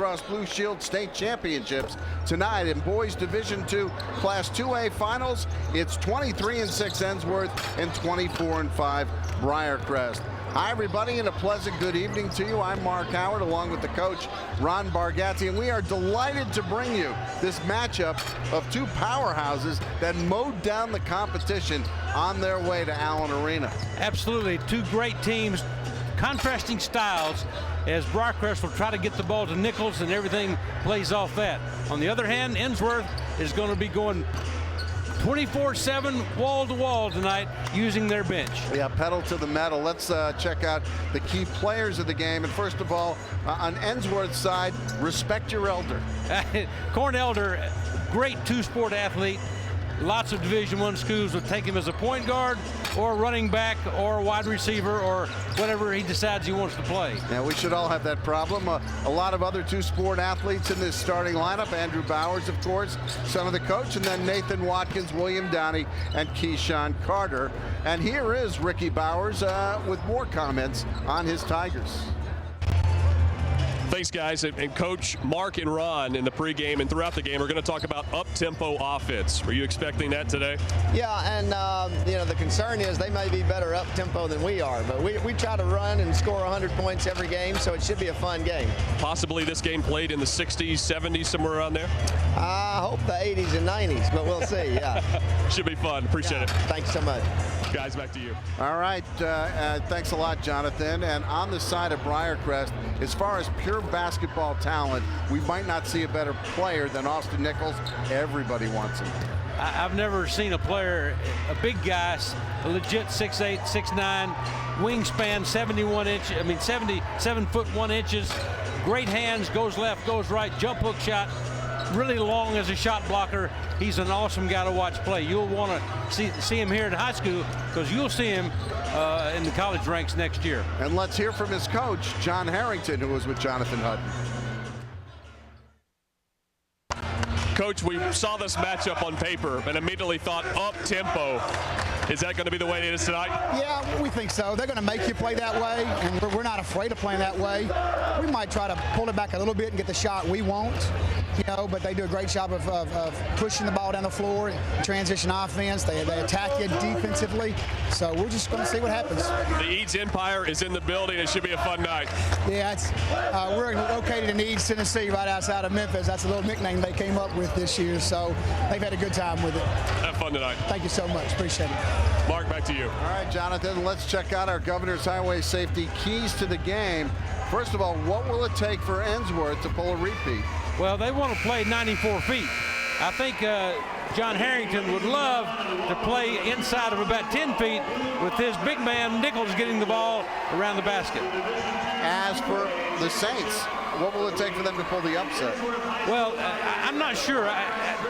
Cross Blue Shield State Championships. Tonight in Boys Division II Class 2A Finals, it's 23-6 Ensworth and 24-5 Briarcrest. Hi, everybody, and a pleasant good evening to you. I'm Mark Howard, along with the coach, Ron Bargatze, and we are delighted to bring you this matchup of two powerhouses that mowed down the competition on their way to Allen Arena. Absolutely, two great teams, contrasting styles, as Briarcrest will try to get the ball to Nichols and everything plays off that. On the other hand, Ensworth is going to be going 24/7 wall-to-wall tonight using their bench. Yeah, pedal to the metal. Let's check out the key players of the game. And first of all, on Ensworth's side, respect your elder. Corn Elder, great two-sport athlete. Lots of Division I schools would take him as a point guard or running back or wide receiver or whatever he decides he wants to play. Yeah, we should all have that problem. A lot of other two-sport athletes in this starting lineup. Andrew Bowers, of course, son of the coach, and then Nathan Watkins, William Downey, and Keyshawn Carter. And here is Ricky Bowers with more comments on his Tigers. Thanks, guys. And Coach, Mark and Ron in the pregame and throughout the game are going to talk about up-tempo offense. Were you expecting that today? Yeah, and you know, the concern is they may be better up-tempo than we are, but we try to run and score 100 points every game, so it should be a fun game. Possibly this game played in the 60s, 70s, somewhere around there? I hope the 80s and 90s, but we'll see, yeah. Should be fun. Appreciate it. Thanks so much. Guys, back to you. All right, thanks a lot, Jonathan. And on the side of Briarcrest, as far as pure basketball talent, we might not see a better player than Austin Nichols. Everybody wants him. I've never seen a player, a big guy, a legit 6'8", 6'9", wingspan 77 foot 1 inches, great hands, goes left, goes right, jump hook shot, really long as a shot blocker. He's an awesome guy to watch play. You'll want to see him here in high school because you'll see him in the college ranks next year. And let's hear from his coach, John Harrington, who was with Jonathan Hutton. Coach, we saw this matchup on paper and immediately thought up-tempo. Is that going to be the way it is tonight? Yeah, we think so. They're going to make you play that way, and we're not afraid of playing that way. We might try to pull it back a little bit and get the shot we want, you know, but they do a great job of pushing the ball down the floor, transition offense. They attack you defensively, so we're just going to see what happens. The Eads Empire is in the building. It should be a fun night. Yeah, it's, we're located in Eads, Tennessee, right outside of Memphis. That's a little nickname they came up with this year, so they've had a good time with it. Have fun tonight. Thank you so much. Appreciate it. Mark, back to you. All right, Jonathan, let's check out our Governor's Highway Safety keys to the game. First of all, what will it take for Ensworth to pull a repeat? Well, they want to play 94 feet. I think John Harrington would love to play inside of about 10 feet with his big man, Nichols, getting the ball around the basket. As for the Saints, what will it take for them to pull the upset? Well, I'm not sure.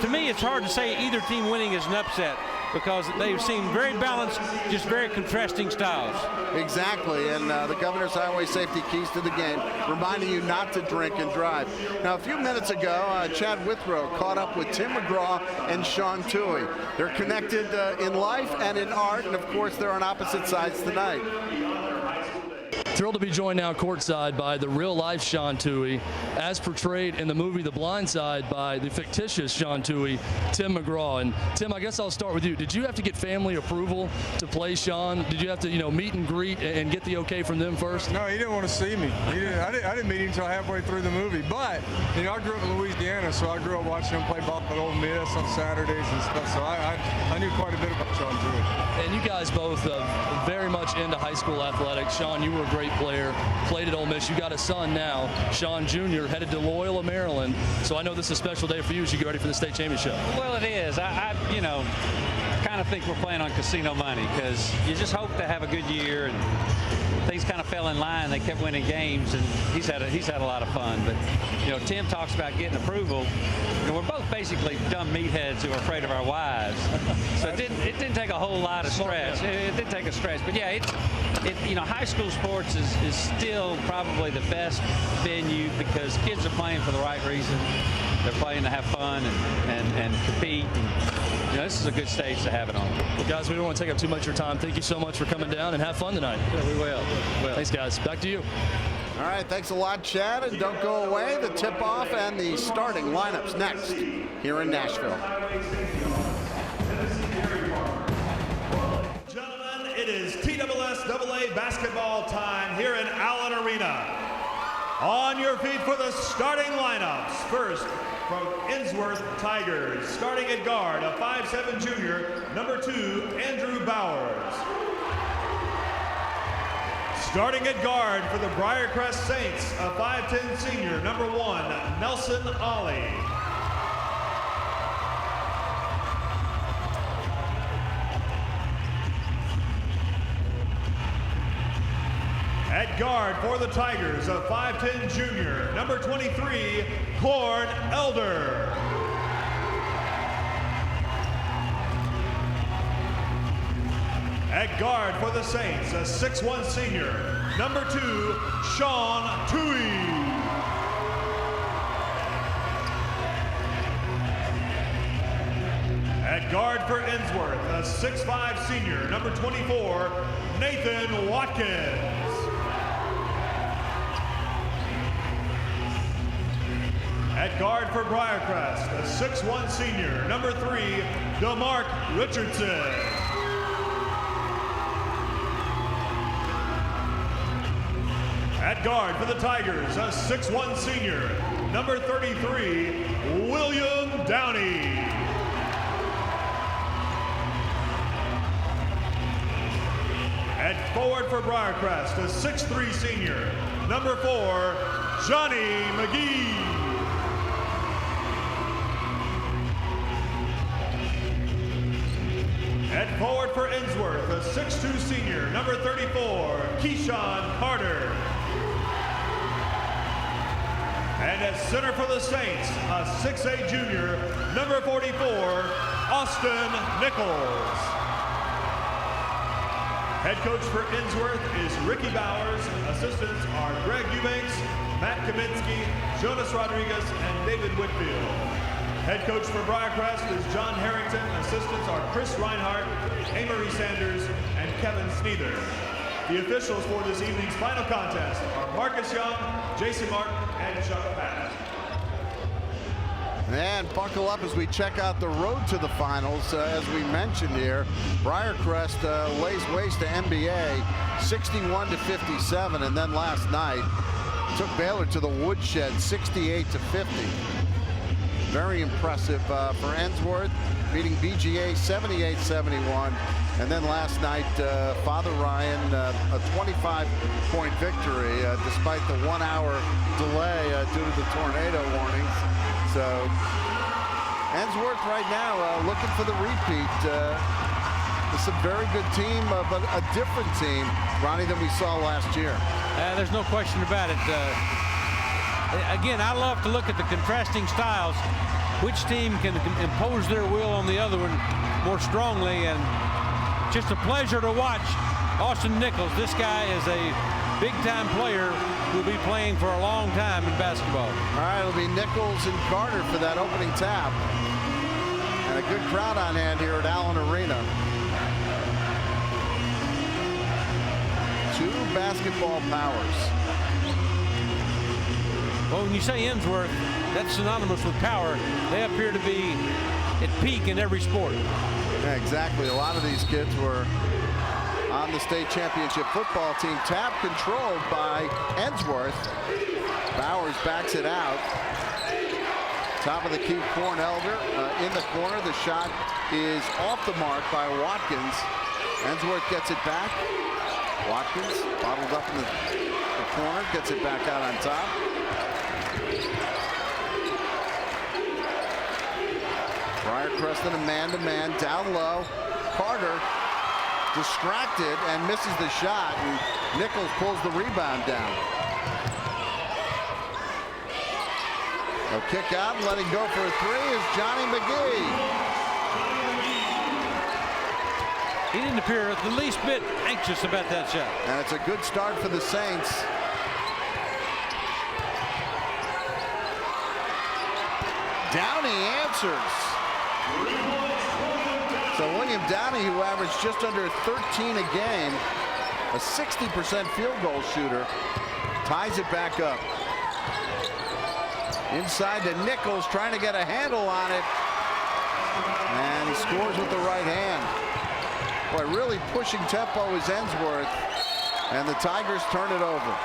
To me, it's hard to say either team winning is an upset because they seem very balanced, just very contrasting styles. Exactly, and the Governor's Highway Safety keys to the game, reminding you not to drink and drive. Now, a few minutes ago, Chad Withrow caught up with Tim McGraw and Sean Tuohy. They're connected in life and in art, and of course, they're on opposite sides tonight. Thrilled to be joined now courtside by the real-life Sean Tuohy, as portrayed in the movie The Blind Side by the fictitious Sean Tuohy, Tim McGraw. And Tim, I guess I'll start with you. Did you have to get family approval to play Sean? Did you have to, meet and greet and get the okay from them first? No, he didn't want to see me. I didn't meet him until halfway through the movie. But I grew up in Louisiana, so I grew up watching him play ball at Ole Miss on Saturdays and stuff. So I knew quite a bit about Sean Tuohy. And you guys both very much into high school athletics. Sean, you were a great player, played at Ole Miss. You got a son now, Sean Jr., headed to Loyola, Maryland. So I know this is a special day for you as you get ready for the state championship. Well, it is. I kind of think we're playing on casino money because you just hope to have a good year, and things kind of fell in line. They kept winning games, and he's had a lot of fun. But Tim talks about getting approval. We're both basically dumb meatheads who are afraid of our wives. So it didn't take a whole lot of stretch. It did take a stretch, but yeah, high school sports is still probably the best venue because kids are playing for the right reason. They're playing to have fun and compete. And, this is a good stage to have it on. Well, guys, we don't want to take up too much of your time. Thank you so much for coming down and have fun tonight. Yeah, we will. Thanks, guys. Back to you. All right, thanks a lot, Chad, and don't go away. The tip-off and the starting lineups next here in Nashville. Gentlemen, it is TSSAA basketball time here in Allen Arena. On your feet for the starting lineups. First, from Ensworth Tigers, starting at guard, a 5'7" junior, number 2, Andrew Bowers. Starting at guard for the Briarcrest Saints, a 5'10" senior, number 1, Nelson Ollie. At guard for the Tigers, a 5'10" junior, number 23, Corn Elder. At guard for the Saints, a 6'1" senior, number 2, Sean Tuohy. At guard for Ensworth, a 6'5" senior, number 24, Nathan Watkins. At guard for Briarcrest, a 6'1" senior, number 3, DeMark Richardson. At guard for the Tigers, a 6'1" senior, number 33, William Downey. At forward for Briarcrest, a 6'3" senior, number 4, Johnny McGee. At forward for Ensworth, a 6'2" senior, number 34, Keyshawn Carter. And at center for the Saints, a 6'8" junior, number 44, Austin Nichols. Head coach for Ensworth is Ricky Bowers. Assistants are Greg Eubanks, Matt Kaminsky, Jonas Rodriguez, and David Whitfield. Head coach for Briarcrest is John Harrington. Assistants are Chris Reinhardt, Amory Sanders, and Kevin Sneather. The officials for this evening's final contest are Marcus Young, Jason Martin, and Chuck Patton. And buckle up as we check out the road to the finals. As we mentioned here, Briarcrest lays waste to NBA 61-57, and then last night took Baylor to the woodshed 68-50. Very impressive for Ensworth, beating BGA 78-71. And then last night, Father Ryan, a 25-point victory, despite the 1-hour delay due to the tornado warnings. So Ensworth right now looking for the repeat. It's a very good team, but a different team, Ronnie, than we saw last year. There's no question about it. Again, I love to look at the contrasting styles. Which team can impose their will on the other one more strongly, and just a pleasure to watch Austin Nichols. This guy is a big-time player who will be playing for a long time in basketball. All right, it'll be Nichols and Carter for that opening tap. And a good crowd on hand here at Allen Arena. Two basketball powers. Well, when you say Ensworth, that's synonymous with power. They appear to be at peak in every sport. Yeah, exactly. A lot of these kids were on the state championship football team. Tap controlled by Ensworth. Bowers backs it out. Top of the key, Corn Elder in the corner. The shot is off the mark by Watkins. Ensworth gets it back. Watkins bottled up in the corner, gets it back out on top. Briarcrest in a man-to-man, down low. Carter distracted and misses the shot, and Nichols pulls the rebound down. They'll kick out and letting go for a three is Johnny McGee. He didn't appear the least bit anxious about that shot. And it's a good start for the Saints. Downey answers. So William Downey, who averaged just under 13 a game, a 60% field goal shooter, ties it back up. Inside to Nichols, trying to get a handle on it. And he scores with the right hand. Boy, really pushing tempo is Ensworth. And the Tigers turn it over.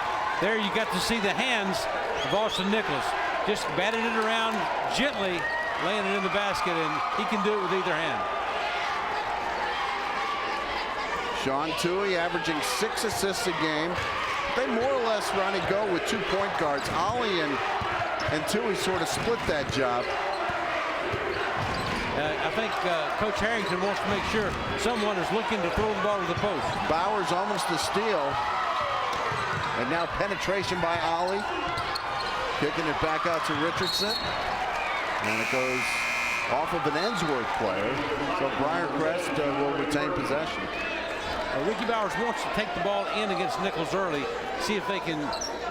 There you got to see the hands of Austin Nichols. Just batted it around gently, laying it in the basket, and he can do it with either hand. Sean Tuohy averaging 6 assists a game. They more or less, Ronnie, go with 2 point guards. Ollie and Tuohy sort of split that job. I think Coach Harrington wants to make sure someone is looking to throw the ball to the post. Bowers almost a steal. And now penetration by Ollie. Kicking it back out to Richardson. And it goes off of an Ensworth player. So Briarcrest will retain possession. Ricky Bowers wants to take the ball in against Nichols early, see if they can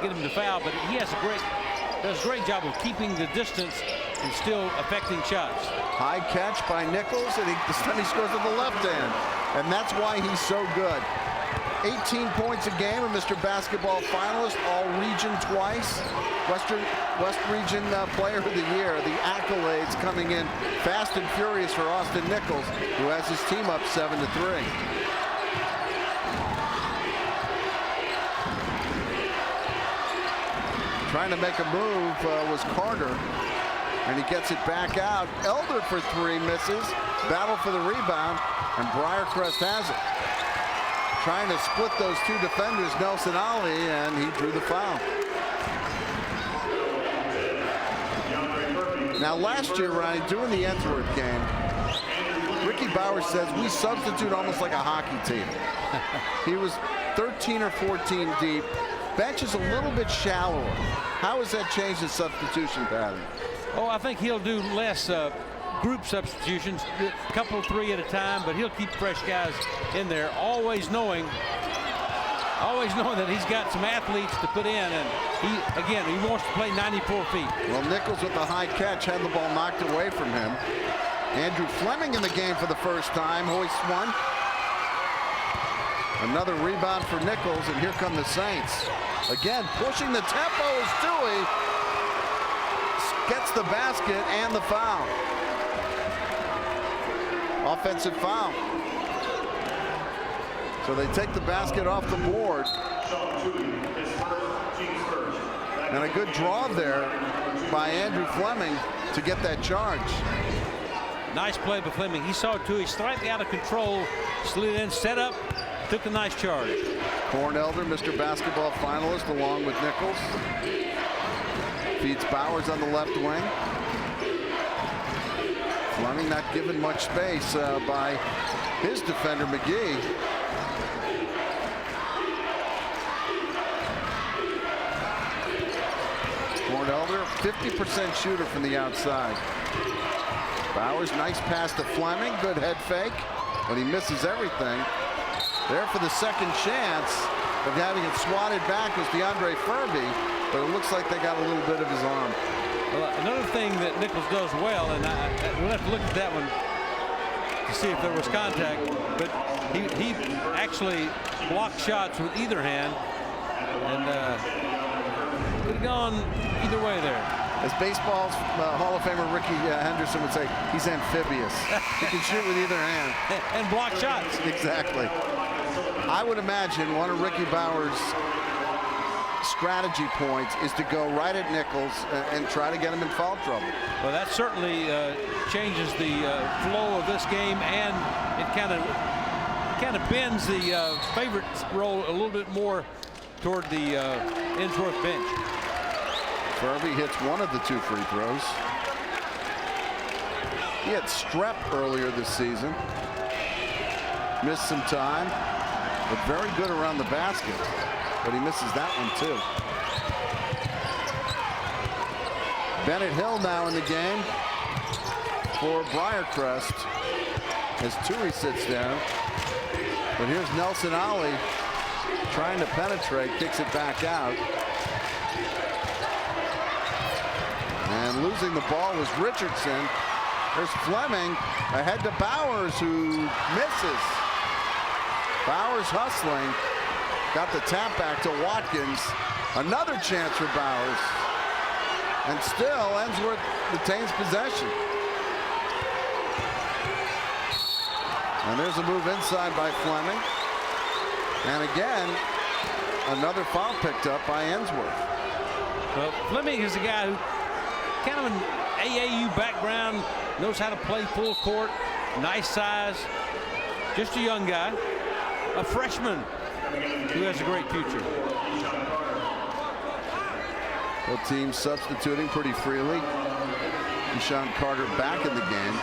get him to foul, but he does a great job of keeping the distance and still affecting shots. High catch by Nichols, and this time he scores with the left hand. And that's why he's so good. 18 points a game, a Mr. Basketball finalist, all region twice. West Region Player of the Year. The accolades coming in fast and furious for Austin Nichols, who has his team up 7-3. Trying to make a move was Carter, and he gets it back out. Elder for 3 misses. Battle for the rebound, and Briarcrest has it. Trying to split those 2 defenders, Nelson Ollie, and he drew the foul. Now last year, Ronnie, doing the Ensworth game, Ricky Bowers says we substitute almost like a hockey team. He was 13 or 14 deep. Bench is a little bit shallower. How has that changed the substitution pattern? Oh, I think he'll do less group substitutions, a couple 3 at a time, but he'll keep fresh guys in there, always knowing that he's got some athletes to put in, and he wants to play 94 feet. Well, Nichols with the high catch had the ball knocked away from him. Andrew Fleming in the game for the first time, hoists one. Another rebound for Nichols, and here come the Saints. Again, pushing the tempo is Tuohy. Gets the basket and the foul. Offensive foul. So they take the basket off the board. And a good draw there by Andrew Fleming to get that charge. Nice play by Fleming. He saw Tuohy slightly out of control, slid in, set up, took a nice charge. Corn Elder, Mr. Basketball finalist, along with Nichols. Feeds Bowers on the left wing. Fleming not given much space by his defender, McGee. Corn Elder, 50% shooter from the outside. Bowers, nice pass to Fleming. Good head fake, but he misses everything. There for the second chance of having it swatted back was DeAndre Furby, but it looks like they got a little bit of his arm. Well, another thing that Nichols does well, and we'll have to look at that one to see if there was contact, but he actually blocked shots with either hand, and could have gone either way there. As baseball's Hall of Famer Ricky Henderson would say, he's amphibious. He can shoot with either hand. And block shots. Exactly. I would imagine one of Ricky Bowers' strategy points is to go right at Nichols and try to get him in foul trouble. Well, that certainly changes the flow of this game, and it kind of bends the favorite role a little bit more toward the Ensworth bench. Furby hits one of the 2 free throws. He had strep earlier this season. Missed some time, but very good around the basket. But he misses that one too. Bennett Hill now in the game for Briarcrest as Tuohy sits down. But here's Nelson Ollie trying to penetrate, kicks it back out. And losing the ball was Richardson. There's Fleming ahead to Bowers, who misses. Bowers hustling. Got the tap back to Watkins. Another chance for Bowers. And still, Ensworth retains possession. And there's a move inside by Fleming. And again, another foul picked up by Ensworth. Well, Fleming is a guy who kind of an AAU background, knows how to play full court, nice size, just a young guy, a freshman who has a great future. Both teams substituting pretty freely. Deshaun Carter back in the game.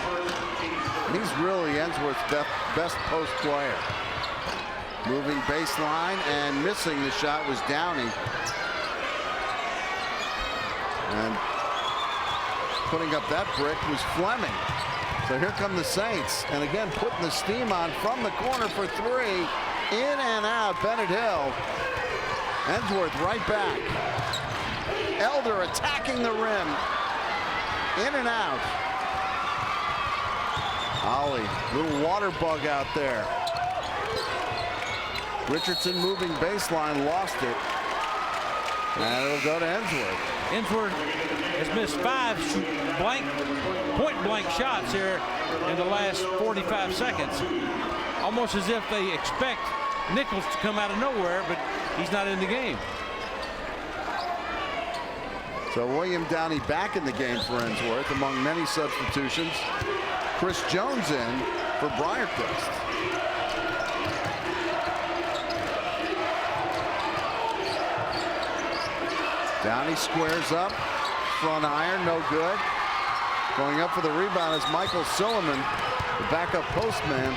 He's really Ensworth's best post player. Moving baseline and missing the shot was Downey. And putting up that brick was Fleming. So here come the Saints. And again, putting the steam on from the corner for three. In and out, Bennett Hill. Ensworth right back. Elder attacking the rim. In and out. Ollie, little water bug out there. Richardson moving baseline, lost it. And it'll go to Ensworth. Ensworth has missed 5 point-blank shots here in the last 45 seconds. Almost as if they expect Nichols to come out of nowhere, but he's not in the game. So William Downey back in the game for Ensworth among many substitutions. Chris Jones in for Briarcrest. Downey squares up, front iron, no good. Going up for the rebound is Michael Silliman, the backup postman.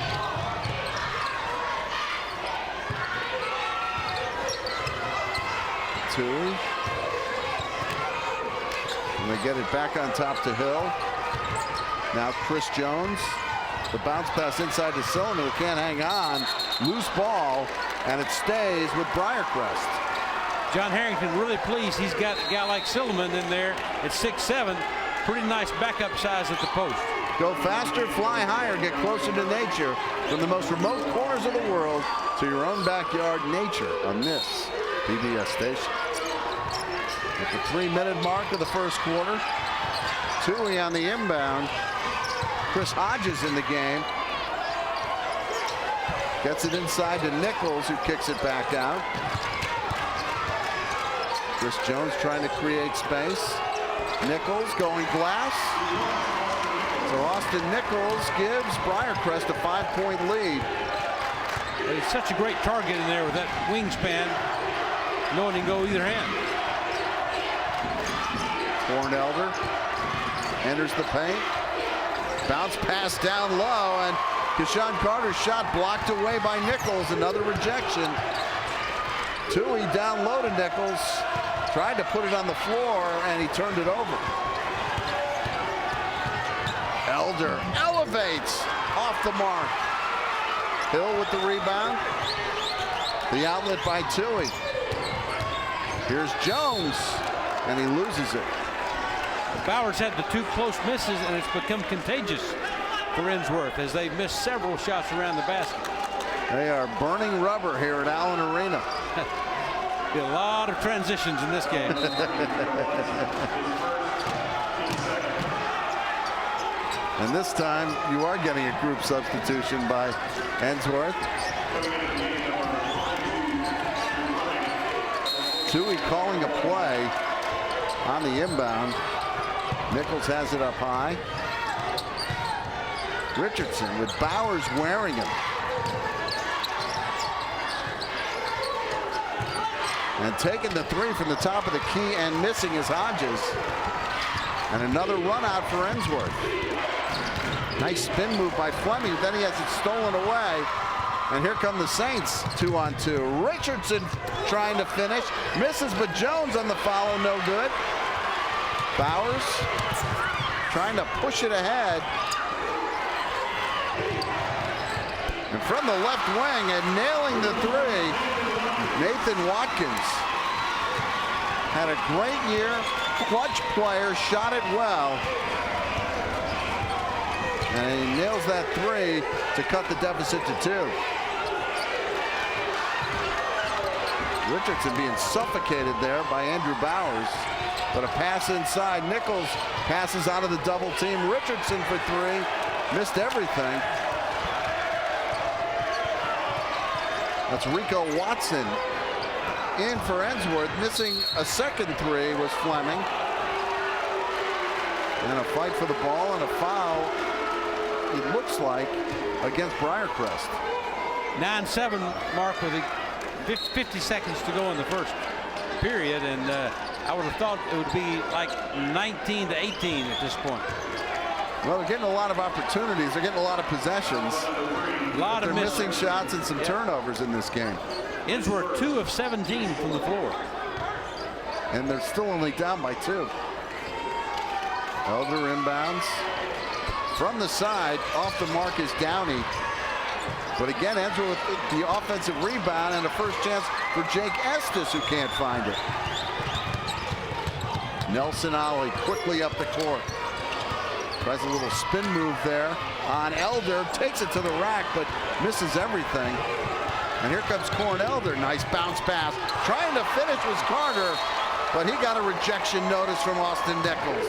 Tuohy. And they get it back on top to Hill. Now Chris Jones. The bounce pass inside to Silliman, who can't hang on. Loose ball, and it stays with Briarcrest. John Harrington really pleased. He's got a guy like Silliman in there at 6'7". Pretty nice backup size at the post. Go faster, fly higher, get closer to nature. From the most remote corners of the world to your own backyard, nature on this PBS station. At the 3-minute mark of the first quarter, Tuohy on the inbound. Chris Hodges in the game. Gets it inside to Nichols, who kicks it back out. Chris Jones trying to create space. Nichols going glass. So Austin Nichols gives Briarcrest a 5-point lead. He's such a great target in there with that wingspan, knowing he can go either hand. Elder enters the paint. Bounce pass down low, and Deshaun Carter's shot blocked away by Nichols. Another rejection. Tuohy down low to Nichols. Tried to put it on the floor, and he turned it over. Elder elevates off the mark. Hill with the rebound. The outlet by Tuohy. Here's Jones, and he loses it. Bowers had the 2 close misses, and it's become contagious for Ensworth as they've missed several shots around the basket. They are burning rubber here at Allen Arena. Be a lot of transitions in this game. And this time you are getting a group substitution by Ensworth. Tuohy calling a play on the inbound. Nichols has it up high. Richardson with Bowers wearing him. And taking the 3 from the top of the key and missing is Hodges. And another run out for Ensworth. Nice spin move by Fleming. Then he has it stolen away. And here come the Saints, 2-on-2. Richardson trying to finish. Misses, but Jones on the follow, no good. Bowers trying to push it ahead. And from the left wing and nailing the 3, Nathan Watkins. Had a great year, clutch player, shot it well. And he nails that 3 to cut the deficit to 2. Richardson being suffocated there by Andrew Bowers. But a pass inside. Nichols passes out of the double team. Richardson for three. Missed everything. That's Rico Watson in for Ensworth. Missing a second three was Fleming. And a fight for the ball and a foul, it looks like, against Briarcrest. 9-7 mark with 50 seconds to go in the first period, and I would have thought it would be like 19-18 at this point. Well, they're getting a lot of opportunities. They're getting a lot of possessions. A lot of missing shots and some turnovers in this game. Ensworth 2 of 17 from the floor. And they're still only down by 2. Elder inbounds. From the side, off the mark is Downey. But again, Ensworth with the offensive rebound and a first chance for Jake Estes, who can't find it. Nelson Ollie quickly up the court. Tries a little spin move there on Elder. Takes it to the rack, but misses everything. And here comes Corn Elder. Nice bounce pass. Trying to finish was Carter, but he got a rejection notice from Austin Nichols.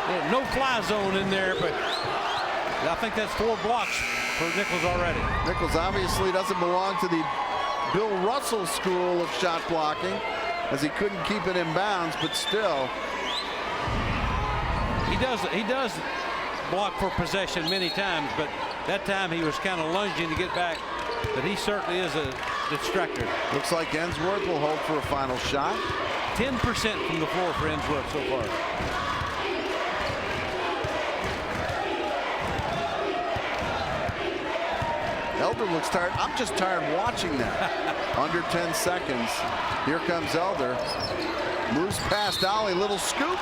Yeah, no fly zone in there, but I think that's 4 blocks for Nichols already. Nichols obviously doesn't belong to the Bill Russell school of shot blocking, as he couldn't keep it in bounds, but still. He does block for possession many times, but that time he was kind of lunging to get back. But he certainly is a distractor. Looks like Ensworth will hold for a final shot. 10% from the floor for Ensworth so far. Elder looks tired. I'm just tired watching that. Under 10 seconds. Here comes Elder. Moves past Ollie. Little scoop.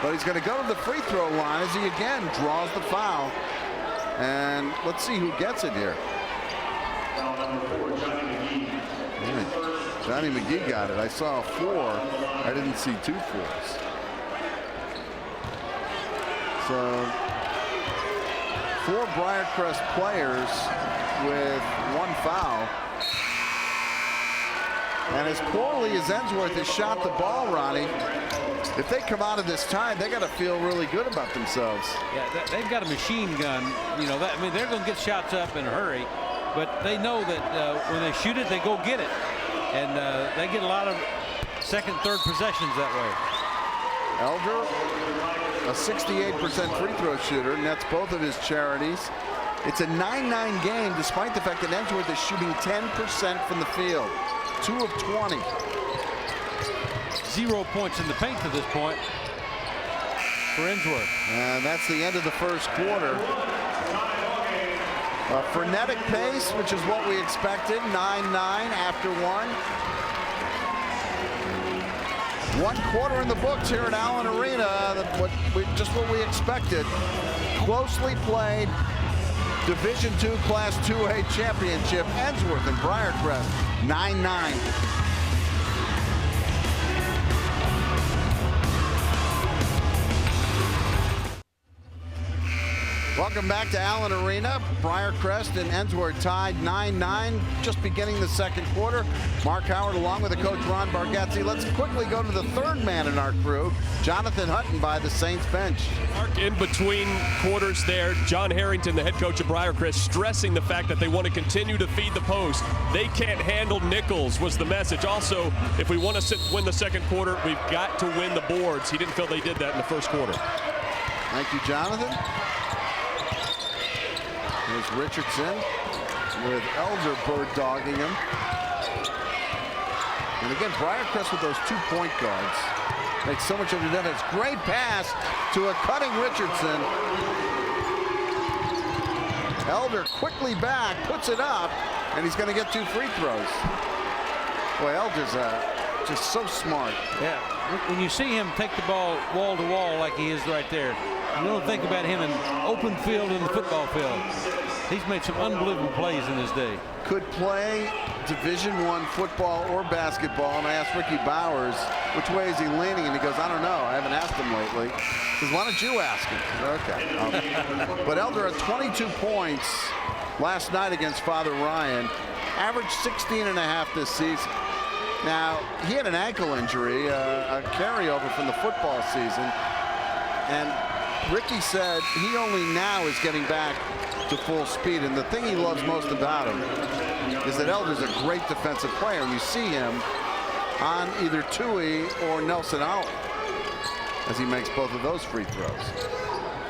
But he's going to go to the free throw line as he again draws the foul. And let's see who gets it here. Johnny McGee got it. I saw a 4. I didn't see 2 4s. So 4 Briarcrest players with 1 foul. And as poorly as Ensworth has shot the ball, Ronnie, if they come out of this tie, they got to feel really good about themselves. Yeah, they've got a machine gun. You know, I mean, they're going to get shots up in a hurry, but they know that when they shoot it, they go get it. And they get a lot of second, third possessions that way. Elder, a 68% free throw shooter, nets both of his charities. It's a 9-9 game, despite the fact that Ensworth is shooting 10% from the field. 2 of 20. 0 points in the paint to this point for Ensworth. And that's the end of the first quarter. A frenetic pace, which is what we expected. 9-9 after 1. 1 quarter in the books here at Allen Arena. Just what we expected. Closely played Division II Class 2A championship. Ensworth and Briarcrest 9-9. Welcome back to Allen Arena. Briarcrest and Ensworth tied 9-9, just beginning the second quarter. Mark Howard along with the coach Ron Bargatze. Let's quickly go to the third man in our crew, Jonathan Hutton by the Saints bench. Mark, in between quarters there, John Harrington, the head coach of Briarcrest, stressing the fact that they want to continue to feed the post. They can't handle Nichols was the message. Also, if we want to win the second quarter, we've got to win the boards. He didn't feel they did that in the first quarter. Thank you, Jonathan. There's Richardson with Elder bird dogging him. And again, Briarcrest with those 2 point guards makes so much of the difference. Great pass to a cutting Richardson. Elder quickly back, puts it up, and he's going to get 2 free throws. Boy, Elder's just so smart. Yeah, when you see him take the ball wall to wall like he is right there, you don't think about him in open field in the football field. He's made some unbelievable plays in his day. Could play Division I football or basketball, and I asked Ricky Bowers, which way is he leaning? And he goes, I don't know. I haven't asked him lately. He says, why don't you ask him? Okay. But Elder had 22 points last night against Father Ryan. Averaged 16.5 this season. Now, he had an ankle injury, a carryover from the football season. And Ricky said he only now is getting back to full speed. And the thing he loves most about him is that Elder's a great defensive player. And you see him on either Tuohy or Nelson Ollie as he makes both of those free throws.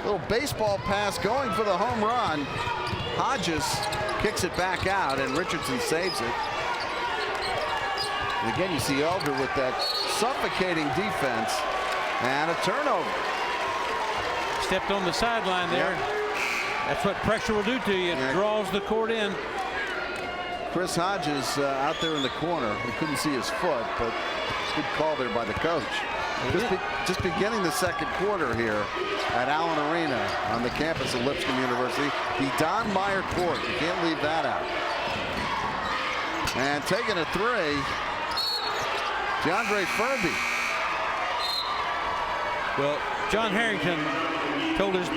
Little baseball pass going for the home run. Hodges kicks it back out, and Richardson saves it. And again, you see Elder with that suffocating defense and a turnover. Stepped on the sideline there. Yep. That's what pressure will do to you. It draws the court in. Chris Hodges out there in the corner. We couldn't see his foot, but good call there by the coach. Just beginning the second quarter here at Allen Arena on the campus of Lipscomb University. The Don Meyer court. You can't leave that out. And taking a three, DeAndre Furby. Well, John Harrington told his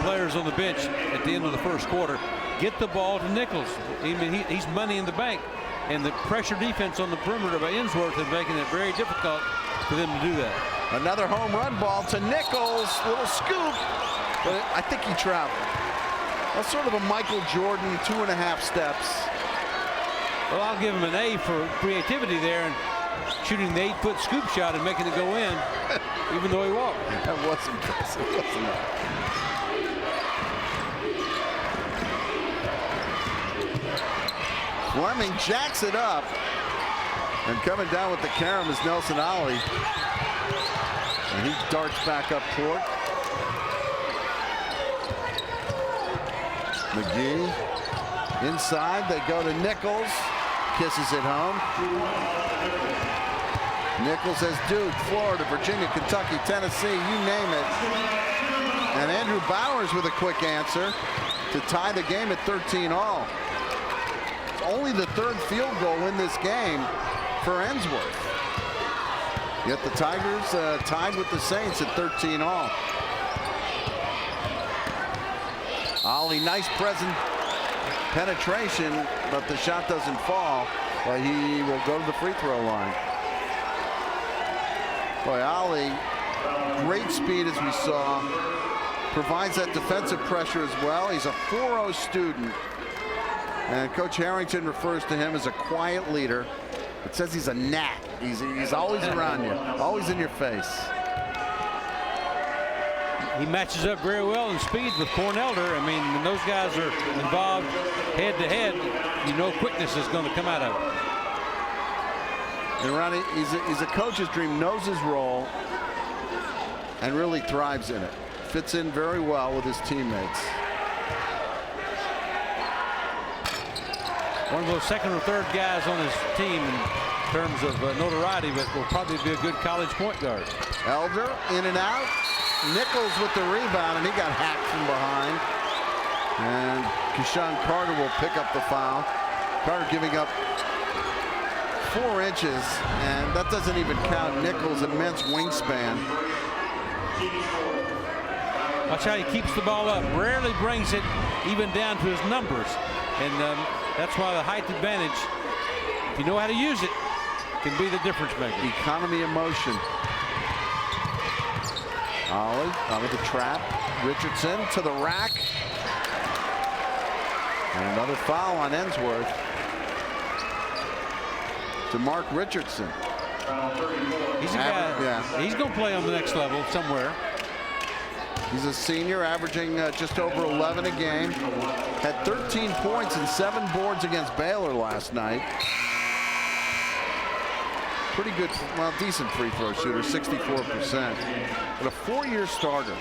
players on the bench at the end of the first quarter, get the ball to Nichols. I mean, he's money in the bank. And the pressure defense on the perimeter by Ensworth is making it very difficult for them to do that. Another home run ball to Nichols. Little scoop, but I think he traveled. That's sort of a Michael Jordan 2.5 steps. Well, I'll give him an A for creativity there and shooting the 8-foot scoop shot and making it go in, even though he walked. That was impressive, wasn't it? Fleming jacks it up, and coming down with the carom is Nelson Ollie, and he darts back up court. McGee inside. They go to Nichols, kisses it home. Nichols has Duke, Florida, Virginia, Kentucky, Tennessee, you name it. And Andrew Bowers with a quick answer to tie the game at 13-all. Only the third field goal in this game for Ensworth. Yet the Tigers tied with the Saints at 13-all. Ollie, nice present penetration, but the shot doesn't fall. But he will go to the free throw line. Boy, Ollie, great speed as we saw. Provides that defensive pressure as well. He's a 4.0 student. And Coach Harrington refers to him as a quiet leader. It says he's a gnat. He's always around you, always in your face. He matches up very well in speed with Cornelder. I mean, when those guys are involved head to head, you know quickness is going to come out of it. And Ronnie, he's a coach's dream, knows his role, and really thrives in it. Fits in very well with his teammates. One of those second or third guys on his team in terms of notoriety, but will probably be a good college point guard. Elder in and out. Nichols with the rebound, and he got hacked from behind. And Keyshawn Carter will pick up the foul. Carter giving up 4 inches, and that doesn't even count Nichols' immense wingspan. Watch how he keeps the ball up. Rarely brings it even down to his numbers. And that's why the height advantage, if you know how to use it, can be the difference maker. Economy of motion. Ollie out of the trap. Richardson to the rack. And another foul on Ensworth. To Mark Richardson. He's a guy, he's going to play on the next level somewhere. He's a senior, averaging just over 11 a game. Had 13 points and 7 boards against Baylor last night. Pretty good, well, decent free throw shooter, 64%. But a 4-year starter.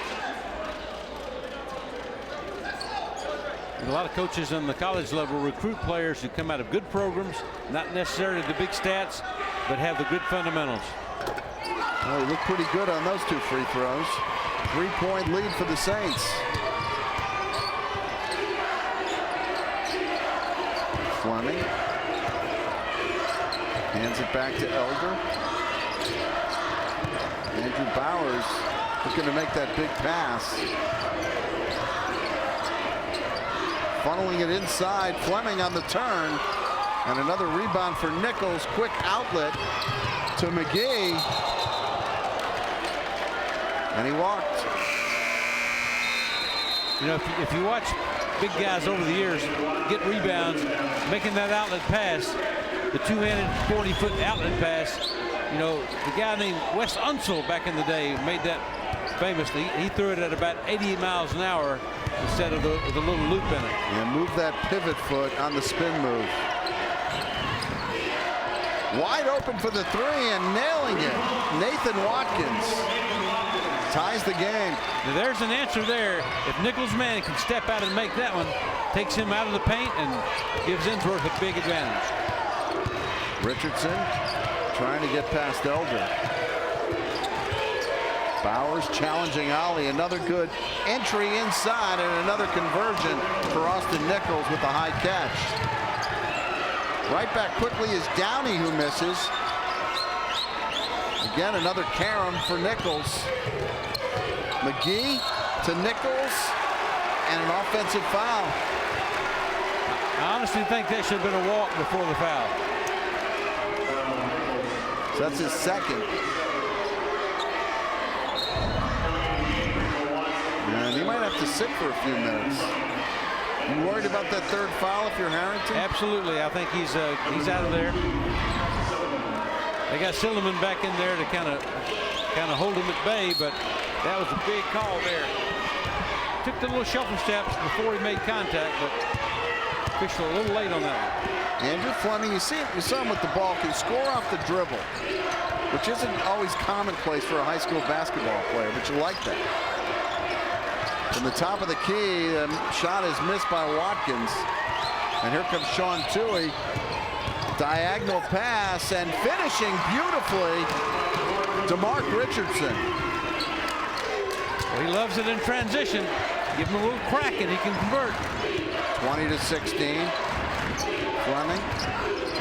And a lot of coaches on the college level recruit players who come out of good programs, not necessarily the big stats, but have the good fundamentals. Well, he looked pretty good on those 2 free throws. 3-point lead for the Saints. Fleming hands it back to Elder. Andrew Bowers looking to make that big pass. Funneling it inside. Fleming on the turn. And another rebound for Nichols. Quick outlet to McGee. And he walked. You know, if you watch big guys over the years get rebounds, making that outlet pass, the two-handed 40-foot outlet pass, you know, the guy named Wes Unseld back in the day made that famous. He threw it at about 80 miles an hour instead of the little loop in it. And move that pivot foot on the spin move. Wide open for the three and nailing it. Nathan Watkins ties the game. Now there's an answer there. If Nichols man can step out and make that one, takes him out of the paint and gives Ensworth a big advantage. Richardson trying to get past Elder. Bowers challenging Ollie. Another good entry inside and another conversion for Austin Nichols with the high catch. Right back quickly is Downey, who misses. Again, another carom for Nichols. McGee to Nichols and an offensive foul. I honestly think that should have been a walk before the foul. So that's his second. And he might have to sit for a few minutes. You worried about that third foul if you're Harrington? Absolutely. I think he's out of there. They got Silliman back in there to kind of hold him at bay, but that was a big call there. Took the little shuffle steps before he made contact, but official a little late on that one. Andrew Fleming, you saw him with the ball, can score off the dribble, which isn't always commonplace for a high school basketball player, but you like that. From the top of the key, the shot is missed by Watkins. And here comes Sean Tuohy. Diagonal pass and finishing beautifully to Mark Richardson. Well, he loves it in transition. Give him a little crack and he can convert. 20-16. Fleming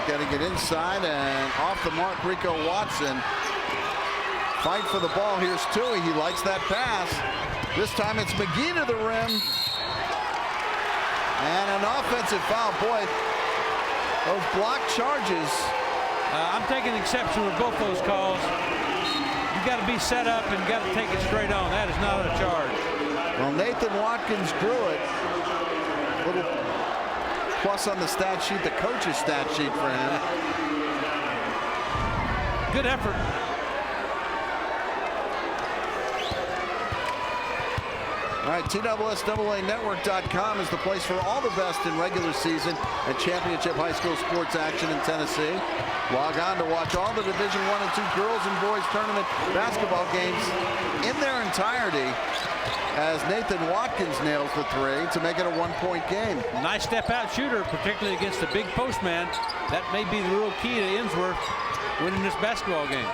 got to get inside and off the mark. Rico Watson. Fight for the ball. Here's Tuohy. He likes that pass. This time it's McGee to the rim. And an offensive foul. Boy, those block charges. I'm taking exception with both those calls. You got to be set up and got to take it straight on. That is not a charge. Well, Nathan Watkins drew it. Little plus on the stat sheet, the coach's stat sheet for him. Good effort. All right, TSSAA is the place for all the best in regular season and championship high school sports action in Tennessee. Log on to watch all the Division I and II girls and boys tournament basketball games in their entirety as Nathan Watkins nails the three to make it a one-point game. Nice step-out shooter, particularly against a big postman. That may be the real key to Ensworth winning this basketball game.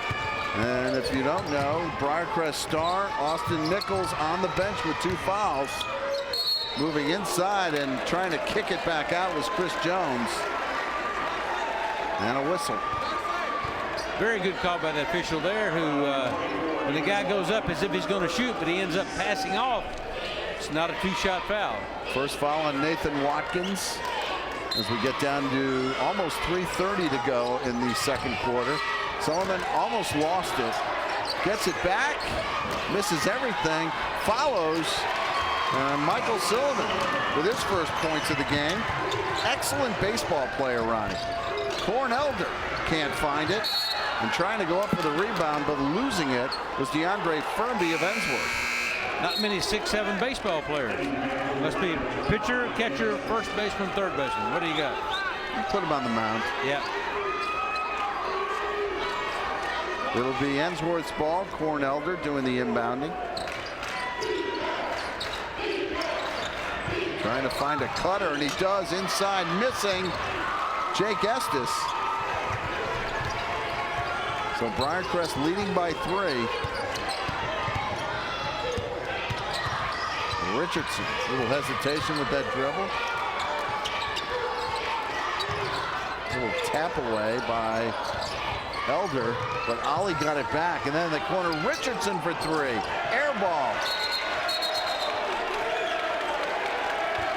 And if you don't know, Briarcrest star Austin Nichols on the bench with 2 fouls. Moving inside and trying to kick it back out was Chris Jones. And a whistle. Very good call by the official there, who when the guy goes up as if he's going to shoot, but he ends up passing off. It's not a 2-shot foul. First foul on Nathan Watkins as we get down to almost 3:30 to go in the second quarter. Sullivan almost lost it. Gets it back. Misses everything. Follows Michael Sullivan with his first points of the game. Excellent baseball player, Ronnie. Corn Elder can't find it. And trying to go up for the rebound, but losing it was DeAndre Furby of Ensworth. Not many 6'7" baseball players. Must be pitcher, catcher, first baseman, third baseman. What do you got? Put him on the mound. Yeah. It'll be Ensworth's ball. Corn Elder doing the inbounding. Trying to find a cutter, and he does inside, missing Jake Estes. So Briarcrest leading by 3. Richardson, a little hesitation with that dribble. A little tap away by Elder, but Ollie got it back, and then in the corner, Richardson for 3. Air ball.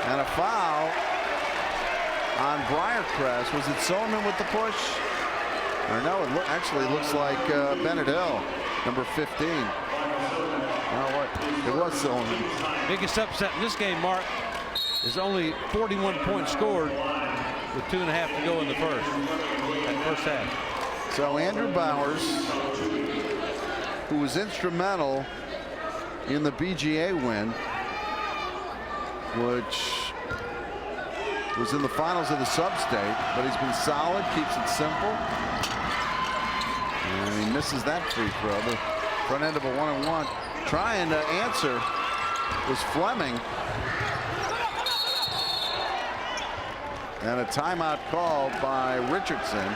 And a foul on Briarcrest. Was it Silliman with the push? Or no, it actually looks like Bennett Hill, number 15. It was Silliman. Biggest upset in this game, Mark, is only 41 points scored with 2.5 to go in the first half. So Andrew Bowers, who was instrumental in the BGA win, which was in the finals of the sub-state, but he's been solid, keeps it simple. And he misses that free throw. The front end of a 1-on-1. Trying to answer was Fleming. And a timeout called by Richardson,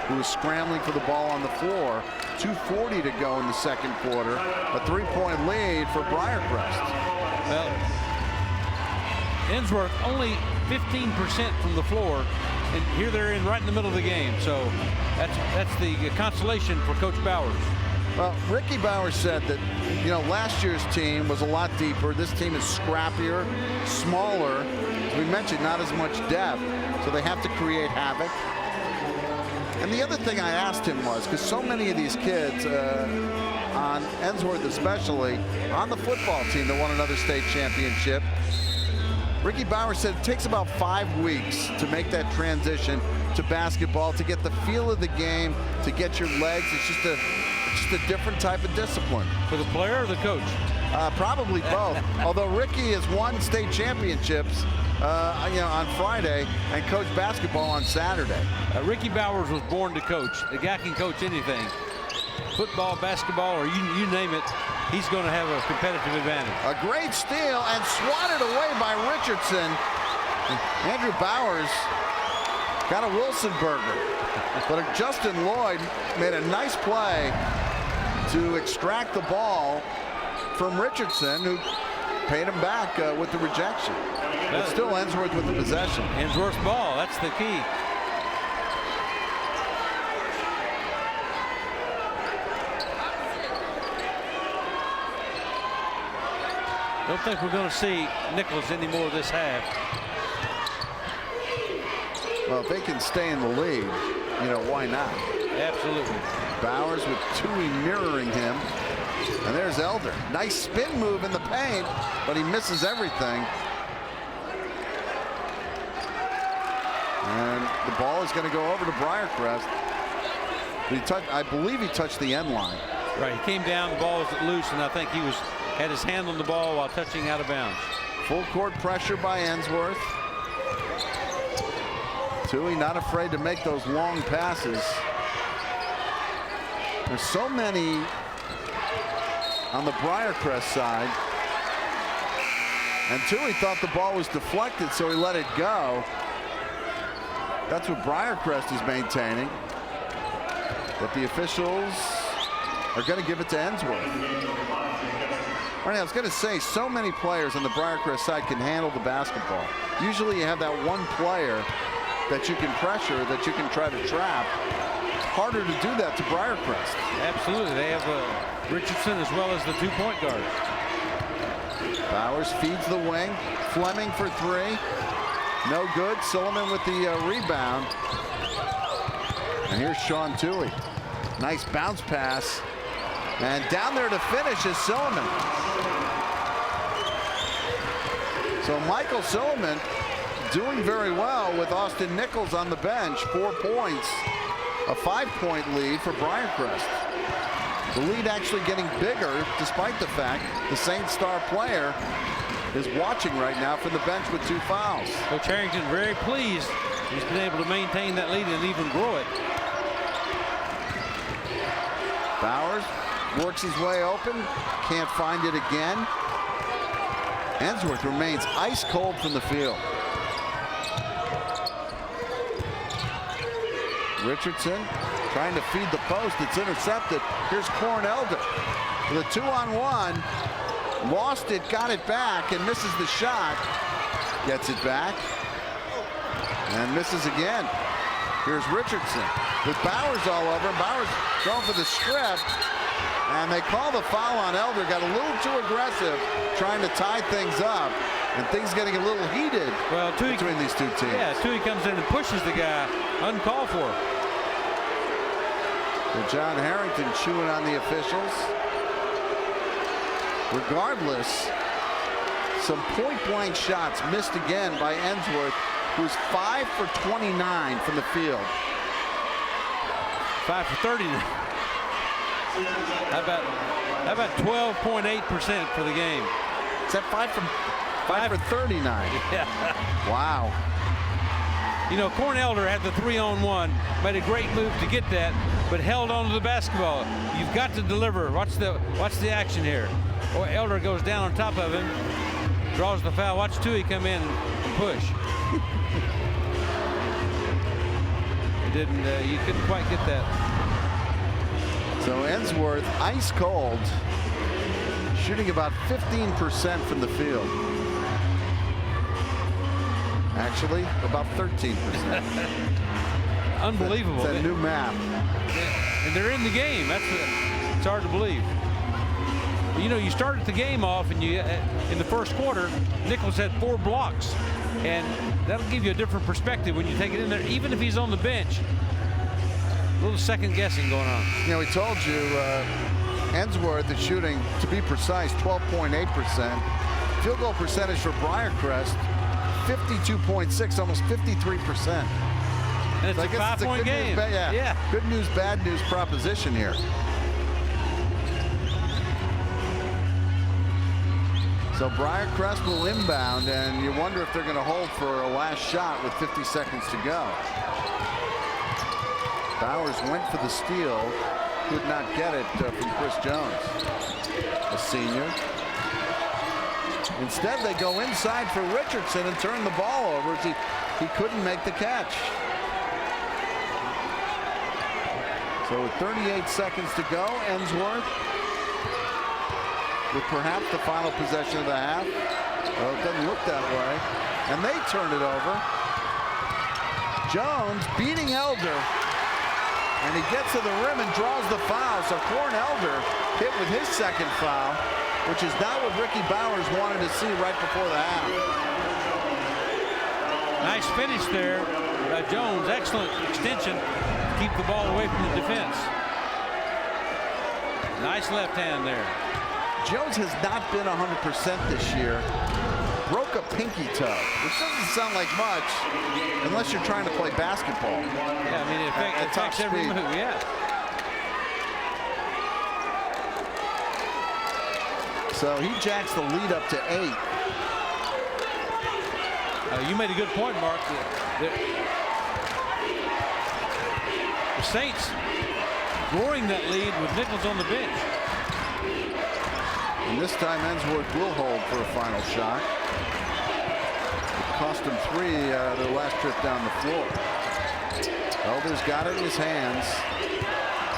who was scrambling for the ball on the floor. 2:40 to go in the second quarter. A 3-point lead for Briarcrest. Well, Ensworth only 15% from the floor, and here they're in right in the middle of the game. So that's the consolation for Coach Bowers. Well, Ricky Bowers said that, you know, last year's team was a lot deeper. This team is scrappier, smaller. As we mentioned, not as much depth, so they have to create havoc. And the other thing I asked him was, because so many of these kids, on Ensworth especially, on the football team that won another state championship, Ricky Bowers said it takes about 5 weeks to make that transition to basketball, to get the feel of the game, to get your legs. It's just a different type of discipline. For the player or the coach? Probably both. Although Ricky has won state championships, you know, on Friday and coached basketball on Saturday. Ricky Bowers was born to coach. The guy can coach anything. Football, basketball, or you name it, he's going to have a competitive advantage. A great steal and swatted away by Richardson. Andrew Bowers got a Wilson burger. But Justin Lloyd made a nice play to extract the ball from Richardson, who paid him back with the rejection. But still Ensworth with the possession. Ensworth's ball, that's the key. Don't think we're going to see Nichols anymore this half. Well, if they can stay in the lead, you know, why not? Absolutely. Bowers with Tuohy mirroring him. And there's Elder. Nice spin move in the paint, but he misses everything. And the ball is going to go over to Briarcrest. I believe he touched the end line. Right, he came down, the ball was loose, and I think he had his hand on the ball while touching out of bounds. Full court pressure by Ensworth. Tuohy not afraid to make those long passes. There's so many on the Briarcrest side. And Tuohy thought the ball was deflected, so he let it go. That's what Briarcrest is maintaining. But the officials are going to give it to Ensworth. All right, I was going to say, so many players on the Briarcrest side can handle the basketball. Usually you have that one player that you can pressure, that you can try to trap. It's harder to do that to Briarcrest. Absolutely. They have Richardson as well as the 2-point guard. Bowers feeds the wing. Fleming for 3. No good. Silliman with the rebound. And here's Sean Tuohy. Nice bounce pass. And down there to finish is Silliman. So Michael Silliman doing very well with Austin Nichols on the bench. 4 points. A 5-point lead for Briarcrest. The lead actually getting bigger despite the fact the Saint star player is watching right now from the bench with 2 fouls. Coach Harrington very pleased. He's been able to maintain that lead and even grow it. Bowers works his way open. Can't find it again. Ensworth remains ice cold from the field. Richardson trying to feed the post. It's intercepted. Here's Elder with a 2-on-1. Lost it, got it back, and misses the shot. Gets it back and misses again. Here's Richardson with Bowers all over. Bowers going for the strip, and they call the foul on Elder. Got a little too aggressive trying to tie things up, And things getting a little heated between these two teams. Yeah, Tuohy comes in and pushes the guy, uncalled for. So John Harrington chewing on the officials. Regardless, some point-blank shots missed again by Ensworth, who's 5 for 29 from the field. 5 for 30. How about 12.8% for the game? Is that 5 for 39? Yeah. Wow. You know, Cornelder had the 3-on-1, made a great move to get that, but held on to the basketball. You've got to deliver. Watch the action here. Or Elder goes down on top of him, draws the foul. Watch Tuohy come in and push. You couldn't quite get that. So Ensworth, ice cold, shooting about 15% from the field. Actually, about 13%. Unbelievable. It's a new map. And they're in the game. It's hard to believe. You know, you started the game off, and in the first quarter, Nichols had 4 blocks, and that'll give you a different perspective when you take it in there, even if he's on the bench. A little second guessing going on. You know, we told you Ensworth is shooting, to be precise, 12.8%. Field goal percentage for Briarcrest, 52.6, almost 53%. And it's so a 5-point game. Yeah. Good news, bad news proposition here. So Briarcrest will inbound, and you wonder if they're going to hold for a last shot with 50 seconds to go. Bowers went for the steal, could not get it from Chris Jones, a senior. Instead, they go inside for Richardson and turn the ball over as he couldn't make the catch. So with 38 seconds to go, Ensworth with perhaps the final possession of the half. Well, it doesn't look that way. And they turn it over. Jones beating Elder. And he gets to the rim and draws the foul. So Elder hit with his second foul, which is not what Ricky Bowers wanted to see right before the half. Nice finish there. Jones, excellent extension. Keep the ball away from the defense. Nice left hand there. Jones has not been 100% this year. Broke a pinky toe, which doesn't sound like much unless you're trying to play basketball. Yeah, I mean, it affects every move, yeah. So he jacks the lead up to 8. You made a good point, Mark. The Saints growing that lead with Nichols on the bench. And this time Ensworth will hold for a final shot. It cost him 3 their last trip down the floor. Elder's got it in his hands.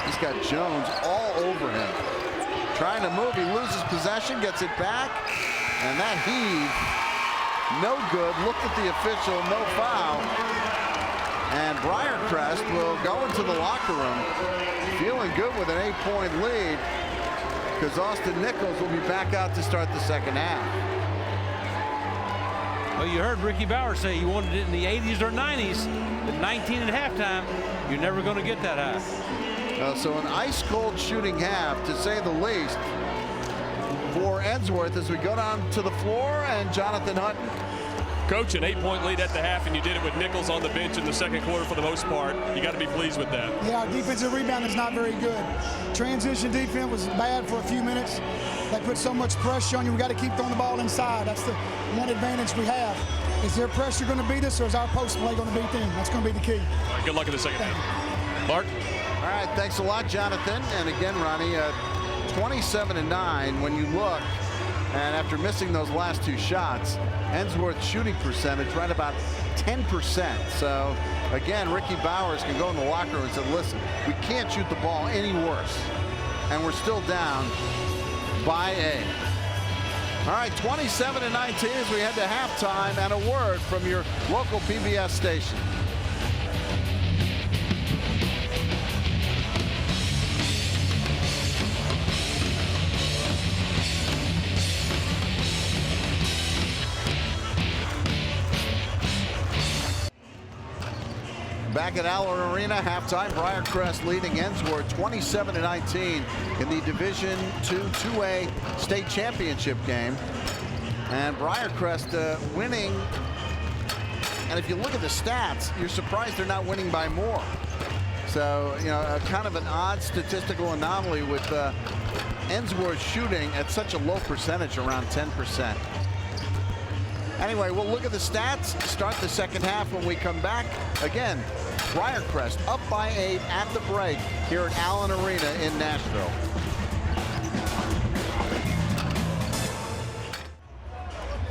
He's got Jones all over him. Trying to move, he loses possession, gets it back, and that heave, no good. Looked at the official, no foul. And Briarcrest will go into the locker room feeling good with an 8-point lead, because Austin Nichols will be back out to start the second half. Well, you heard Ricky Bowers say you wanted it in the 80s or 90s, but 19 at halftime, you're never going to get that high. So an ice-cold shooting half, to say the least, for Ensworth as we go down to the floor, and Jonathan Hutton. Coach, an 8-point lead at the half, and you did it with Nichols on the bench in the second quarter for the most part. You got to be pleased with that. Yeah, our defensive rebound is not very good. Transition defense was bad for a few minutes. They put so much pressure on you. We got to keep throwing the ball inside. That's the one advantage we have. Is their pressure going to beat us, or is our post play going to beat them? That's going to be the key. All right, good luck in the second half. Mark? All right, thanks a lot, Jonathan. And again, Ronnie, 27-9 when you look, and after missing those last 2 shots, Ensworth shooting percentage right about 10%. So again, Ricky Bowers can go in the locker room and say, listen, we can't shoot the ball any worse. And we're still down by 8. All right, 27-19 as we head to halftime, and a word from your local PBS station. Back at Allen Arena, halftime, Briarcrest leading Ensworth 27-19 in the Division II 2A state championship game. And Briarcrest winning. And if you look at the stats, you're surprised they're not winning by more. So, you know, kind of an odd statistical anomaly with Ensworth shooting at such a low percentage, around 10%. Anyway, we'll look at the stats, start the second half when we come back. Again, Briarcrest up by 8 at the break here at Allen Arena in Nashville.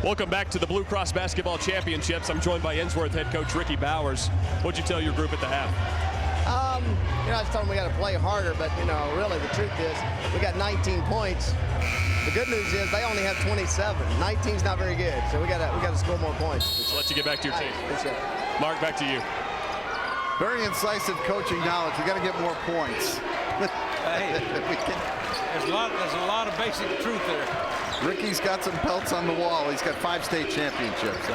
Welcome back to the Blue Cross Basketball Championships. I'm joined by Ensworth head coach Ricky Bowers. What'd you tell your group at the half? You know, I just told them we got to play harder, but, you know, really the truth is we got 19 points. The good news is they only have 27. 19's not very good, so we got to score more points. I'll let you get back to your team. Appreciate it. Mark, back to you. Very incisive coaching knowledge. We got to get more points. Hey, there's a lot of basic truth there. Ricky's got some pelts on the wall. He's got 5 state championships.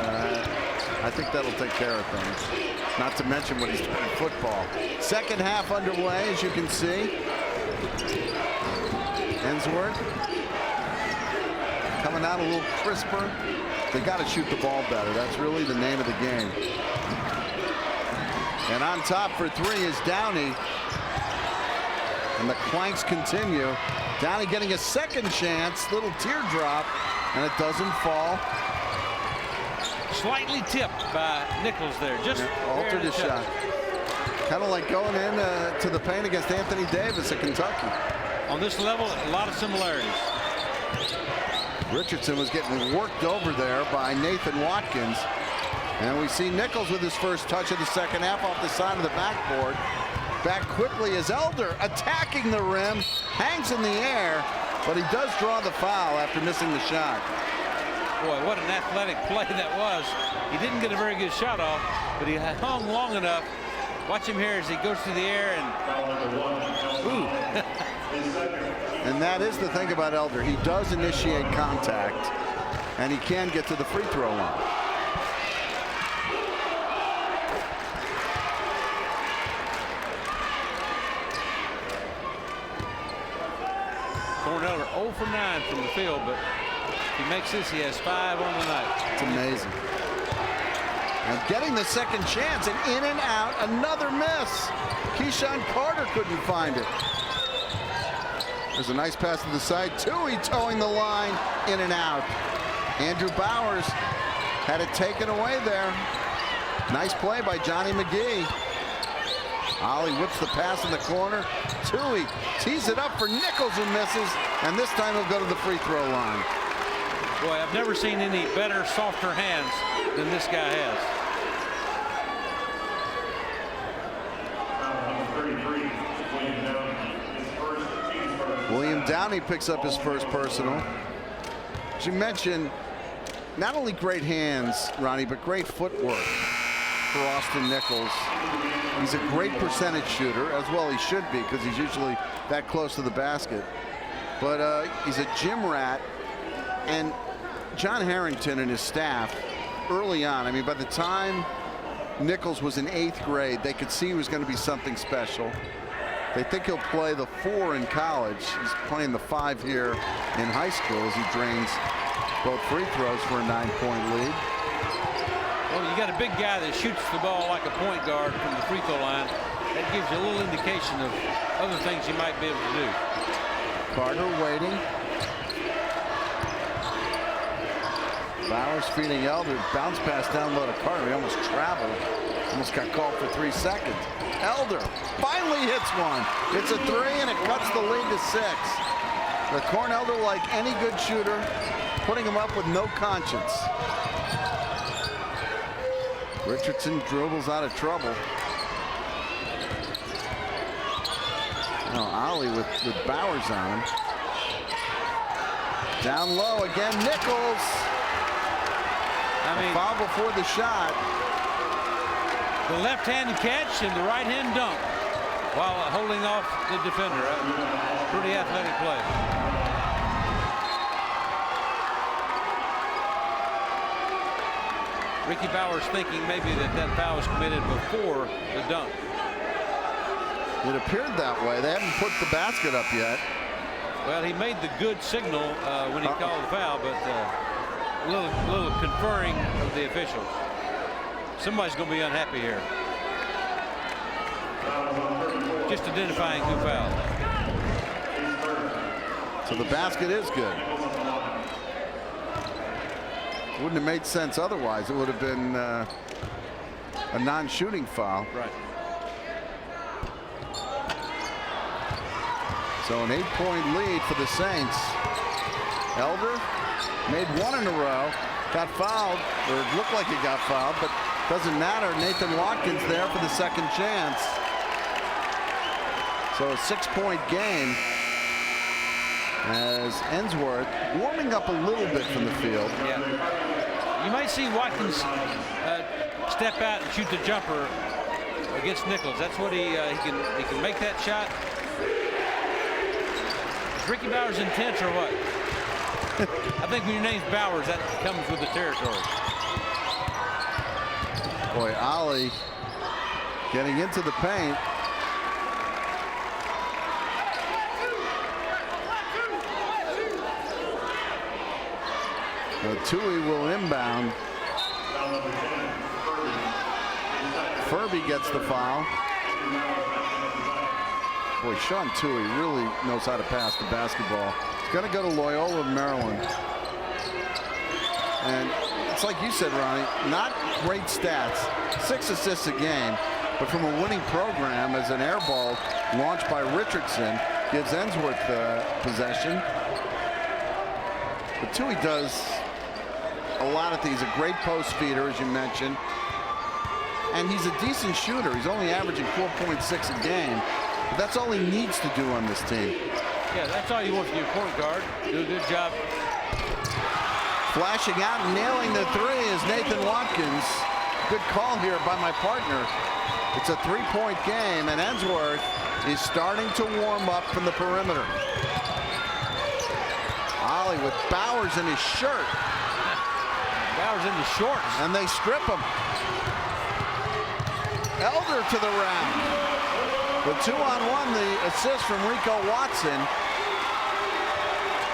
I think that'll take care of things. Not to mention what he's doing in football. Second half underway, as you can see. Ensworth coming out a little crisper. They got to shoot the ball better. That's really the name of the game. And on top for 3 is Downey. And the clanks continue. Downey getting a second chance. Little teardrop. And it doesn't fall. Slightly tipped by Nichols there. Just altered his shot. Kind of like going in to the paint against Anthony Davis at Kentucky. On this level, a lot of similarities. Richardson was getting worked over there by Nathan Watkins. And we see Nichols with his first touch of the second half off the side of the backboard. Back quickly as Elder attacking the rim. Hangs in the air, but he does draw the foul after missing the shot. Boy, what an athletic play that was. He didn't get a very good shot off, but he hung long enough. Watch him here as he goes through the air and ooh. And that is the thing about Elder. He does initiate contact, and he can get to the free throw line. Elder 0 for 9 from the field, but if he makes this, he has 5 on the night. It's amazing. And getting the second chance, and in and out, another miss. Keyshawn Carter couldn't find it. There's a nice pass to the side. Tuohy towing the line, in and out. Andrew Bowers had it taken away there. Nice play by Johnny McGee. Ollie whips the pass in the corner. Tuohy tees it up for Nichols, who misses, and this time he'll go to the free throw line. Boy, I've never seen any better, softer hands than this guy has. William Downey picks up his first personal. As you mentioned, not only great hands, Ronnie, but great footwork for Austin Nichols. He's a great percentage shooter, as well he should be, because he's usually that close to the basket. But he's a gym rat. And John Harrington and his staff, early on, I mean, by the time Nichols was in 8th grade, they could see he was going to be something special. They think he'll play the 4 in college. He's playing the 5 here in high school as he drains both free throws for a 9-point lead. Well, you got a big guy that shoots the ball like a point guard from the free throw line. That gives you a little indication of other things you might be able to do. Carter waiting. Bowers feeding Elder. Bounce pass down low to Carter. He almost traveled. Almost got called for 3 seconds. Elder finally hits one. It's a 3, and it cuts the lead to 6. The Elder, like any good shooter, putting him up with no conscience. Richardson dribbles out of trouble. Now Ollie with Bowers on him. Down low again, Nichols. I mean, foul before the shot. The left-handed catch and the right-hand dunk while holding off the defender. Pretty athletic play. Ricky Bowers thinking maybe that foul was committed before the dunk. It appeared that way. They haven't put the basket up yet. Well, he made the good signal when he called the foul, but a little conferring of the officials. Somebody's going to be unhappy here. Just identifying who fouled. So the basket is good. Wouldn't have made sense otherwise. It would have been a non-shooting foul. Right. So an 8-point lead for the Saints. Elder made one in a row, got fouled, or it looked like he got fouled, but doesn't matter. Nathan Watkins there for the second chance. So a 6-point game as Ensworth warming up a little bit from the field. Yeah. You might see Watkins step out and shoot the jumper against Nichols. That's what he can make that shot. Is Ricky Bowers intense or what? I think when your name's Bowers, that comes with the territory. Boy, Ollie getting into the paint. Tuohy will inbound. Furby gets the foul. Boy, Sean Tuohy really knows how to pass the basketball. He's going to go to Loyola, Maryland. And it's like you said, Ronnie, not great stats. 6 assists a game, but from a winning program as an air ball launched by Richardson gives Ensworth possession. But Tuohy does a lot of things. A great post feeder, as you mentioned. And he's a decent shooter. He's only averaging 4.6 a game. But that's all he needs to do on this team. Yeah, that's all you want from your point guard. Do a good job. Flashing out and nailing the three is Nathan Watkins. Good call here by my partner. It's a 3-point game, and Ensworth is starting to warm up from the perimeter. Ollie with Bowers in his shirt. Bowers in the shorts. And they strip him. Elder to the rack. The 2-on-1, the assist from Rico Watson.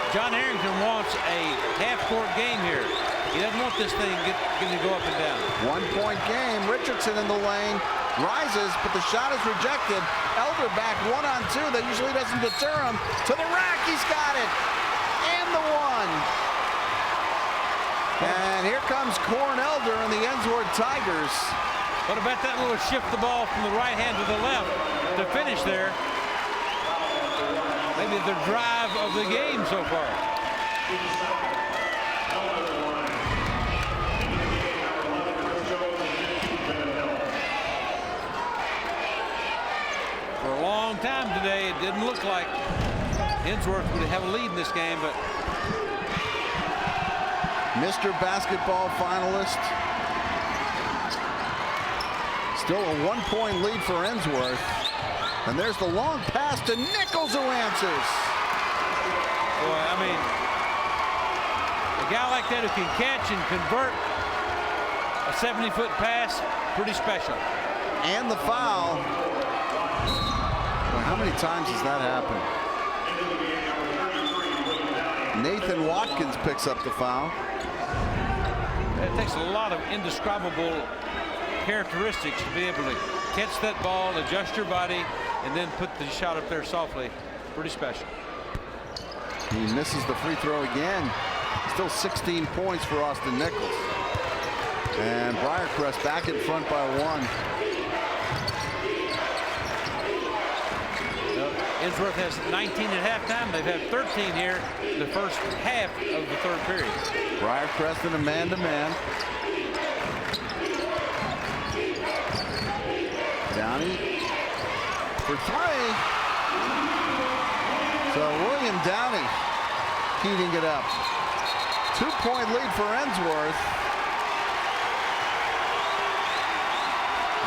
John Harrington wants a half-court game here. He doesn't want this thing to go up and down. 1-point game. Richardson in the lane. Rises, but the shot is rejected. Elder back 1-on-2. That usually doesn't deter him. To the rack. He's got it. And the one. And here comes Corn Elder and the Ensworth Tigers. What about that little shift the ball from the right hand to the left to finish there? Maybe the drive of the game so far. For a long time today, it didn't look like Ensworth would have a lead in this game, but Mr. Basketball finalist. Still a 1-point lead for Ensworth. And there's the long pass to Nichols, who answers. Boy, I mean, a guy like that who can catch and convert a 70-foot pass, pretty special. And the foul. Well, how many times has that happened? Nathan Watkins picks up the foul. It takes a lot of indescribable characteristics to be able to catch that ball, adjust your body, and then put the shot up there softly. Pretty special. He misses the free throw again. Still 16 points for Austin Nichols. And Briarcrest back in front by 1. Ensworth has 19 at halftime. They've had 13 here in the first half of the third period. Briarcrest in a man-to-man. Downey for 3. So William Downey heating it up. 2-point lead for Ensworth.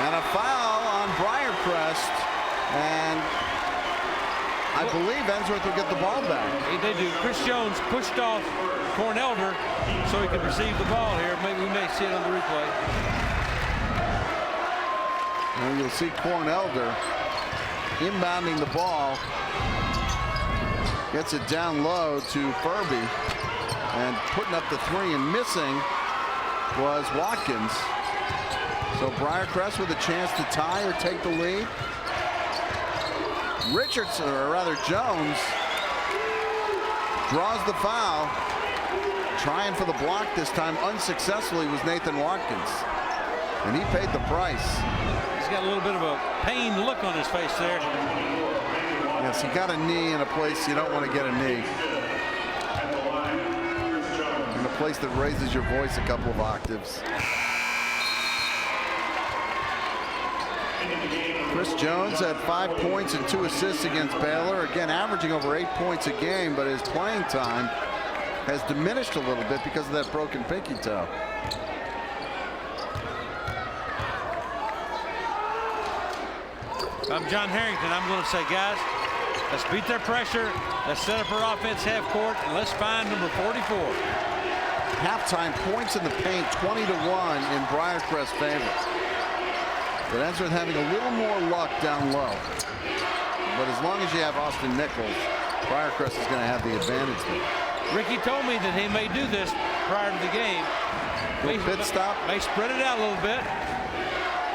And a foul on Briarcrest. And I believe Ensworth will get the ball back. They do. Chris Jones pushed off Cornelder so he could receive the ball here. Maybe we may see it on the replay. And you'll see Cornelder inbounding the ball. Gets it down low to Furby. And putting up the three and missing was Watkins. So Briarcrest with a chance to tie or take the lead. Richardson, or rather Jones, draws the foul. Trying for the block this time unsuccessfully was Nathan Watkins. And he paid the price. He's got a little bit of a pained look on his face there. Yes, he got a knee in a place you don't want to get a knee. In a place that raises your voice a couple of octaves. Chris Jones had 5 points and 2 assists against Baylor. Again, averaging over 8 points a game, but his playing time has diminished a little bit because of that broken pinky toe. If I'm John Harrington, I'm going to say, guys, let's beat their pressure. Let's set up our offense half court, and let's find number 44. Halftime points in the paint, 20-1 in Briarcrest's favor. But Ensworth having a little more luck down low. But as long as you have Austin Nichols, Briarcrest is going to have the advantage there. Ricky told me that he may do this prior to the game. Pit stop. May spread it out a little bit.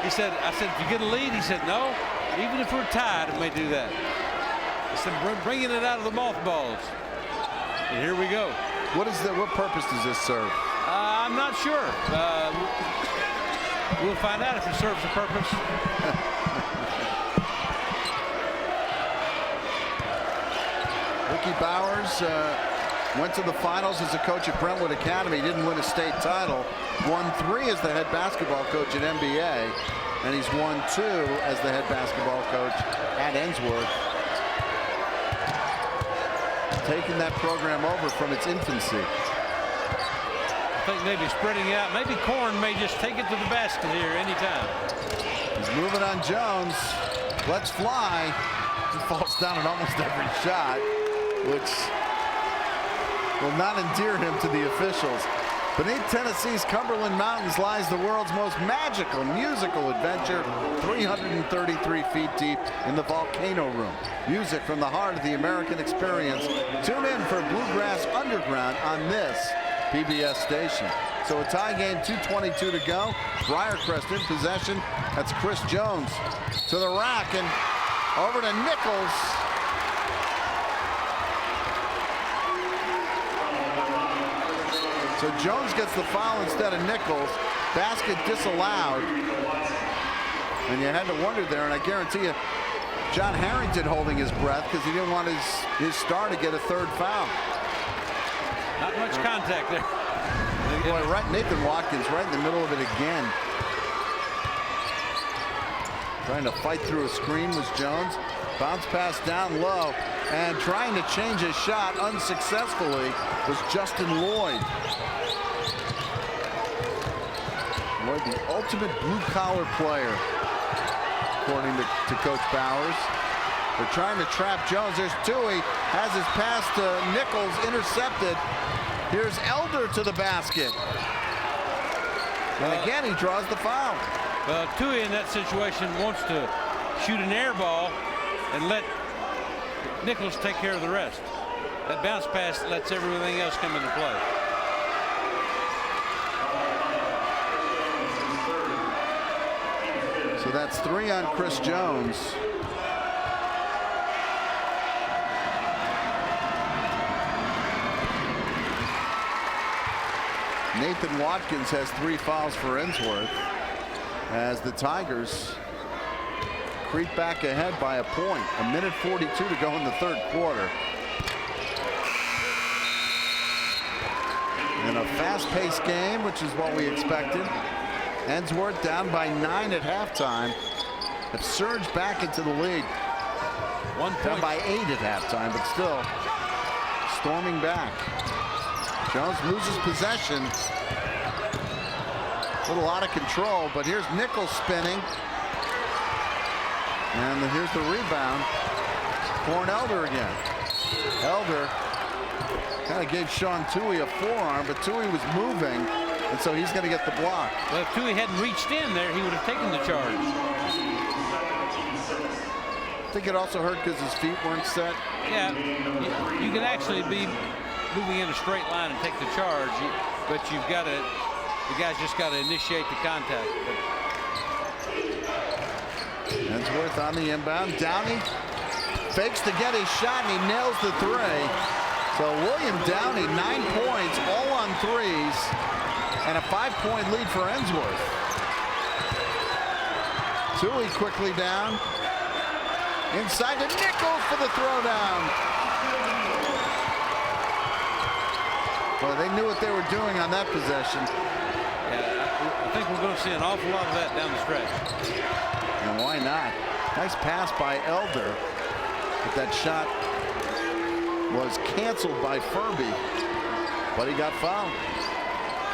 He said, I said, if you get a lead, he said, no, even if we're tied, it may do that. He said, bringing it out of the mothballs. And here we go. What purpose does this serve? I'm not sure. We'll find out if it serves a purpose. Ricky Bowers went to the finals as a coach at Brentwood Academy. Didn't win a state title. Won 3 as the head basketball coach at NBA. And he's won 2 as the head basketball coach at Ensworth. Taking that program over from its infancy. I think maybe spreading out. Maybe Korn may just take it to the basket here anytime. He's moving on Jones. Let's fly. He falls down at almost every shot, which will not endear him to the officials. Beneath Tennessee's Cumberland Mountains lies the world's most magical musical adventure, 333 feet deep in the Volcano Room. Music from the heart of the American experience. Tune in for Bluegrass Underground on this PBS station. So a tie game, 2:22 to go. Briarcrest in possession. That's Chris Jones to the rack and over to Nichols. So Jones gets the foul instead of Nichols. Basket disallowed. And you had to wonder there, and I guarantee you, John Harrington holding his breath because he didn't want his star to get a 3rd foul. Not much contact there. Boy, right, Nathan Watkins right in the middle of it again. Trying to fight through a screen was Jones. Bounce pass down low. And trying to change his shot unsuccessfully was Justin Lloyd. Lloyd, the ultimate blue-collar player, according to Coach Bowers. They're trying to trap Jones. There's Tuohy, has his pass to Nichols, intercepted. Here's Elder to the basket. And again, he draws the foul. Well, Tuohy in that situation wants to shoot an air ball and let Nichols take care of the rest. That bounce pass lets everything else come into play. So that's 3 on Chris Jones. Nathan Watkins has 3 fouls for Ensworth as the Tigers creep back ahead by a point. 1:42 to go in the 3rd quarter. In a fast-paced game, which is what we expected. Ensworth down by 9 at halftime. Have surged back into the lead. 1 point. Down by 8 at halftime, but still storming back. Jones loses possession. A little out of control, but here's Nichols spinning. And here's the rebound. Corn Elder again. Elder kind of gave Sean Tuohy a forearm, but Tuohy was moving, and so he's going to get the block. Well, if Tuohy hadn't reached in there, he would have taken the charge. I think it also hurt because his feet weren't set. Yeah, you can actually be moving in a straight line and take the charge, but you've got to, the guy's just got to initiate the contact. Ensworth on the inbound. Downey fakes to get his shot, and he nails the three. So William Downey, 9 points, all on threes, and a 5-point lead for Ensworth. Tuohy quickly down. Inside to Nichols for the throwdown. Well, they knew what they were doing on that possession. Yeah, I think we're going to see an awful lot of that down the stretch. And why not? Nice pass by Elder. But that shot was canceled by Furby. But he got fouled.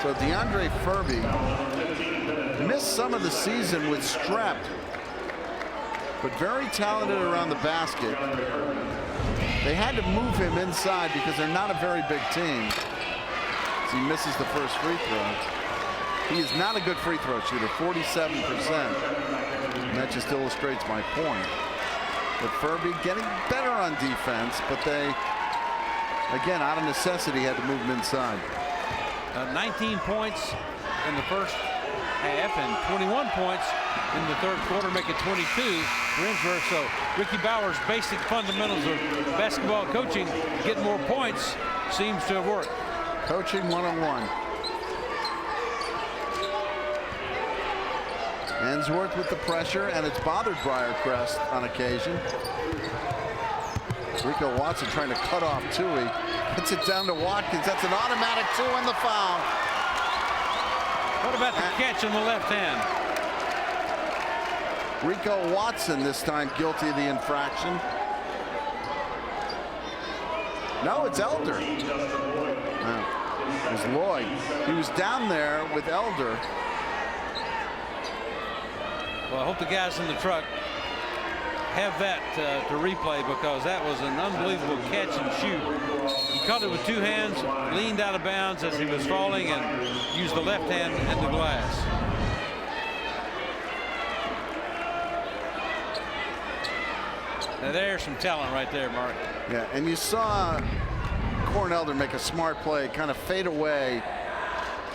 So DeAndre Furby missed some of the season with strep, but very talented around the basket. They had to move him inside because they're not a very big team. So he misses the first free throw. He is not a good free throw shooter, 47%. And that just illustrates my point. But Furby getting better on defense, but they, again, out of necessity, had to move him inside. 19 points in the first half and 21 points in the third quarter, make it 22 for Ensworth. So Ricky Bauer's basic fundamentals of basketball coaching, getting more points, seems to have worked. Coaching 101. Ensworth with the pressure, and it's bothered Briarcrest on occasion. Rico Watson trying to cut off Tuohy. Gets it down to Watkins. That's an automatic 2 and the foul. What about the catch on the left hand? Rico Watson this time guilty of the infraction. No, it's Elder. No, it was Lloyd. He was down there with Elder. Well, I hope the guys in the truck have that to replay, because that was an unbelievable catch and shoot. He caught it with 2 hands, leaned out of bounds as he was falling, and used the left hand and the glass. Now there's some talent right there, Mark. Yeah, and you saw Corn Elder make a smart play, kind of fade away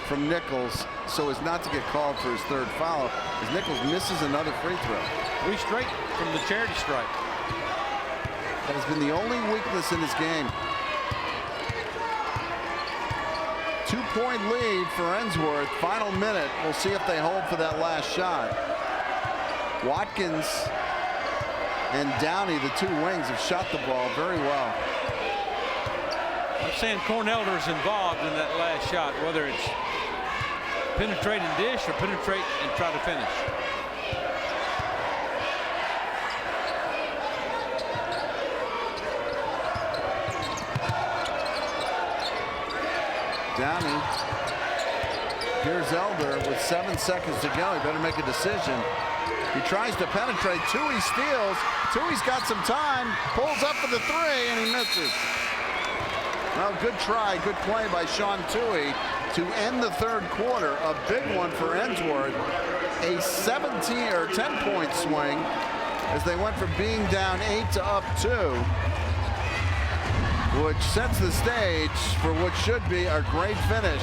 from Nichols so as not to get called for his third foul, as Nichols misses another free throw. 3 straight from the charity stripe. That has been the only weakness in his game. 2-point lead for Ensworth. Final minute. We'll see if they hold for that last shot. Watkins and Downey, the 2 wings, have shot the ball very well. I'm saying Corn Elder's involved in that last shot, whether it's penetrate and dish or penetrate and try to finish. Downey. Here's Elder with 7 seconds to go. He better make a decision. He tries to penetrate. Tuohy steals. Tuohy's got some time. Pulls up for the 3, and he misses. Well, good try, good play by Sean Tuohy to end the third quarter. A big one for Ensworth. A 17 or 10-point swing as they went from being down 8 to up 2, which sets the stage for what should be a great finish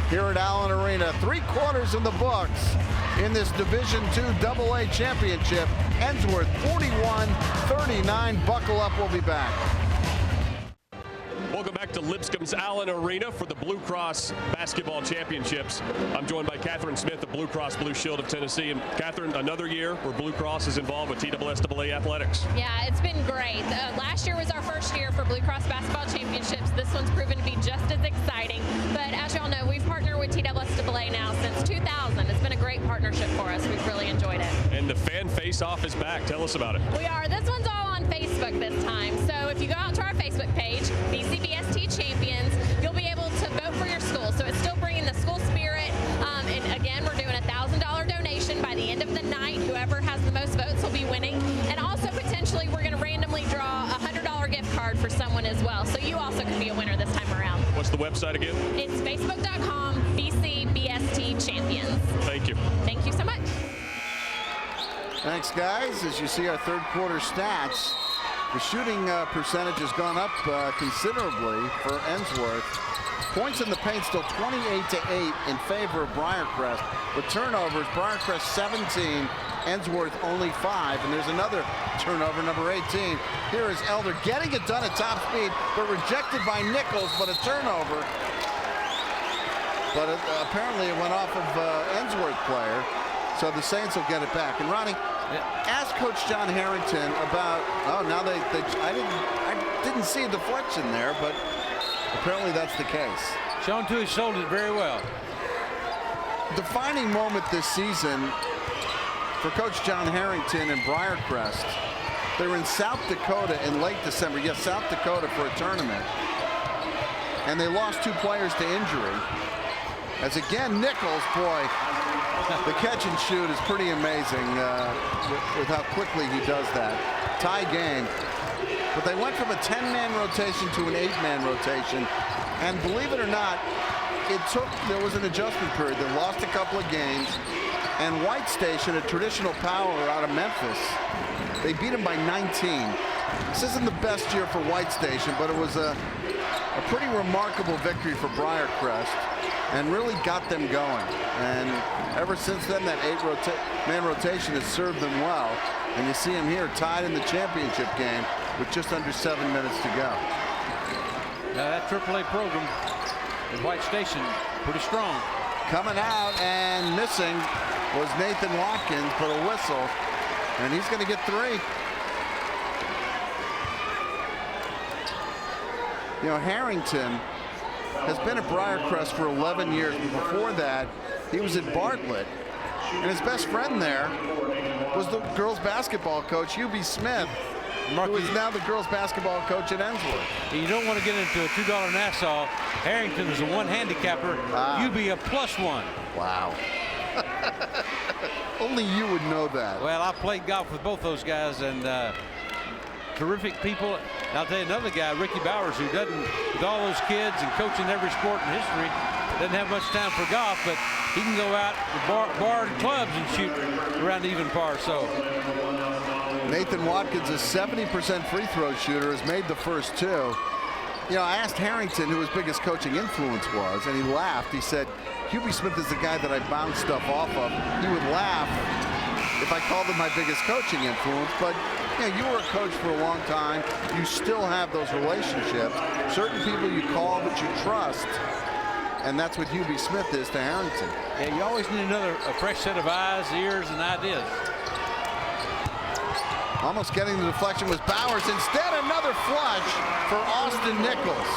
here at Allen Arena. 3 quarters in the books in this Division II AA championship. Ensworth 41-39. Buckle up, we'll be back. Welcome back to Lipscomb's Allen Arena for the Blue Cross Basketball Championships. I'm joined by Catherine Smith, the Blue Cross Blue Shield of Tennessee. And Catherine, another year where Blue Cross is involved with TSSAA athletics. Yeah, it's been great. Last year was our first year for Blue Cross Basketball Championships. This one's proven to be just as exciting. But as y'all know, we've partnered with TSSAA now since 2000. It's been a great partnership for us. We've really enjoyed it. And the fan face-off is back. Tell us about it. We are. This one's all on Facebook this time. So if you go out to our Facebook page, BCBST Champions, you'll be able to vote for your school. So it's still bringing the school spirit. And again, we're doing a $1,000 donation by the end of the night. Whoever has the most votes will be winning. And also potentially we're going to randomly draw a $100 website again? It's facebook.com BCBST Champions. Thank you. Thank you so much. Thanks, guys. As you see our third quarter stats, the shooting percentage has gone up considerably for Ensworth. Points in the paint still 28-8 in favor of Briarcrest. With turnovers, Briarcrest 17, Ensworth only 5. And there's another turnover, number 18. Here is Elder getting it done at top speed, but rejected by Nichols, but a turnover. But apparently it went off of Ensworth player. So the Saints will get it back. And Ronnie, ask Coach John Harrington about, I didn't see a deflection there, but apparently that's the case. Sean Tuohy sold it very well. Defining moment this season for Coach John Harrington and Briarcrest. They were in South Dakota in late December. Yes, South Dakota for a tournament. And they lost 2 players to injury. As again, Nichols, boy, the catch and shoot is pretty amazing with how quickly he does that. Tie game. But they went from a 10-man rotation to an 8-man rotation. And believe it or not, there was an adjustment period. They lost a couple of games. And White Station, a traditional power out of Memphis, they beat them by 19. This isn't the best year for White Station, but it was a pretty remarkable victory for Briarcrest and really got them going. And ever since then, that 8-man rotation has served them well. And you see them here tied in the championship game with just under 7 minutes to go. Now that AAA program in White Station, pretty strong. Coming out and missing was Nathan Watkins, but a whistle, and he's going to get 3. You know, Harrington has been at Briarcrest for 11 years. Before that, he was at Bartlett, and his best friend there was the girls basketball coach, Hubie Smith, who is now the girls basketball coach at Ensworth. You don't want to get into a $2 Nassau. Harrington is a 1 handicapper. Hubie a +1. Wow. Only you would know that. Well, I played golf with both those guys, and terrific people. And I'll tell you another guy, Ricky Bowers, who doesn't, with all those kids and coaching every sport in history, doesn't have much time for golf, but he can go out with barred clubs and shoot around even par. So Nathan Watkins, a 70% free throw shooter, has made the first 2. You know, I asked Harrington who his biggest coaching influence was, and he laughed. He said, Hubie Smith is the guy that I bounce stuff off of. He would laugh if I called him my biggest coaching influence, but you know, you were a coach for a long time. You still have those relationships. Certain people you call that you trust, and that's what Hubie Smith is to Harrington. Yeah, you always need a fresh set of eyes, ears, and ideas. Almost getting the deflection was Bowers. Instead, another flush for Austin Nichols.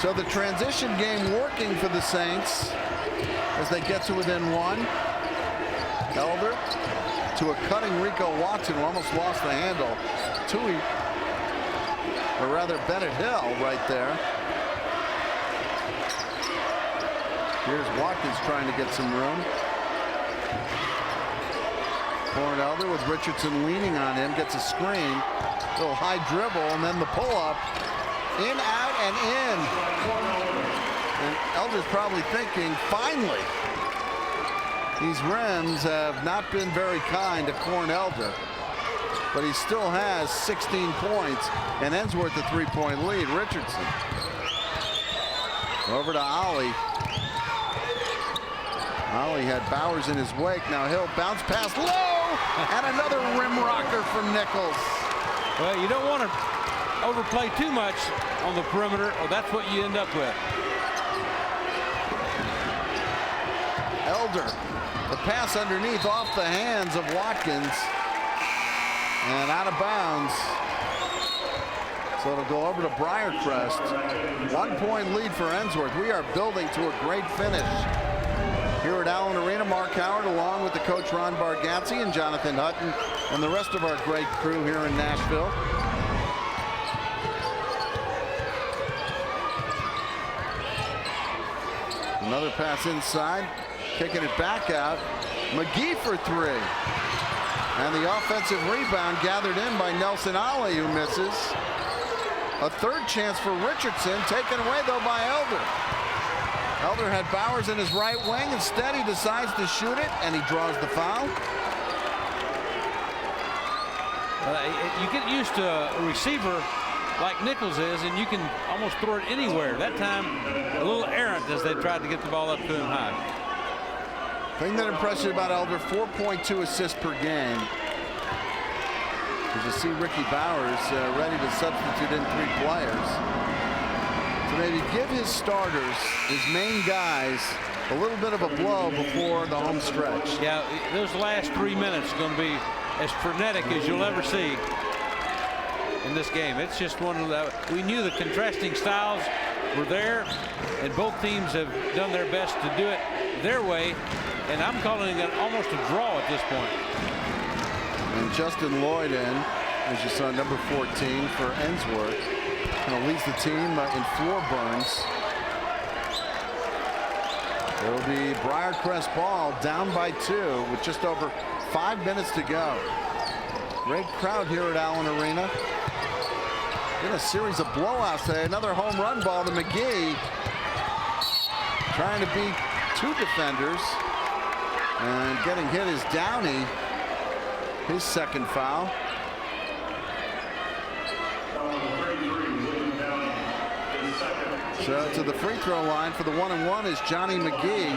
So the transition game working for the Saints as they get to within 1. Elder to a cutting Rico Watson, who almost lost the handle. Tuohy, or rather Bennett Hill right there. Here's Watkins trying to get some room. Corn Elder with Richardson leaning on him, gets a screen. Little high dribble, and then the pull-up. In, out, and in. And Elder's probably thinking, finally. These rims have not been very kind to Corn Elder, but he still has 16 points, and Ensworth a 3-point lead. Richardson. Over to Ollie. Ollie had Bowers in his wake. Now Hill bounce pass low, and another rim rocker from Nichols. Well, you don't want to overplay too much on the perimeter, or that's what you end up with. Elder, the pass underneath off the hands of Watkins, and out of bounds. So it'll go over to Briarcrest. 1-point lead for Ensworth. We are building to a great finish here at Allen Arena. Mark Howard along with the coach Ron Bargatze and Jonathan Hutton and the rest of our great crew here in Nashville. Another pass inside, kicking it back out. McGee for 3. And the offensive rebound gathered in by Nelson Ollie, who misses. A third chance for Richardson, taken away though by Elder. Elder had Bowers in his right wing. Instead, he decides to shoot it, and he draws the foul. You get used to a receiver like Nichols is, and you can almost throw it anywhere. That time, a little errant as they tried to get the ball up to him high. Thing that impressed you about Elder, 4.2 assists per game. As you see Ricky Bowers ready to substitute in 3 players. To maybe give his starters, his main guys, a little bit of a blow before the home stretch. Yeah, those last 3 minutes are going to be as frenetic as you'll ever see in this game. It's just one of the, we knew the contrasting styles were there, and both teams have done their best to do it their way, and I'm calling it almost a draw at this point. And Justin Lloyd in, as you saw, number 14 for Ensworth. And leads the team in floor burns. It'll be Briarcrest ball, down by 2 with just over 5 minutes to go. Great crowd here at Allen Arena. In a series of blowouts today. Another home run ball to McGee. Trying to beat 2 defenders. And getting hit is Downey. His second foul. So to the free throw line for the 1-and-1 is Johnny McGee.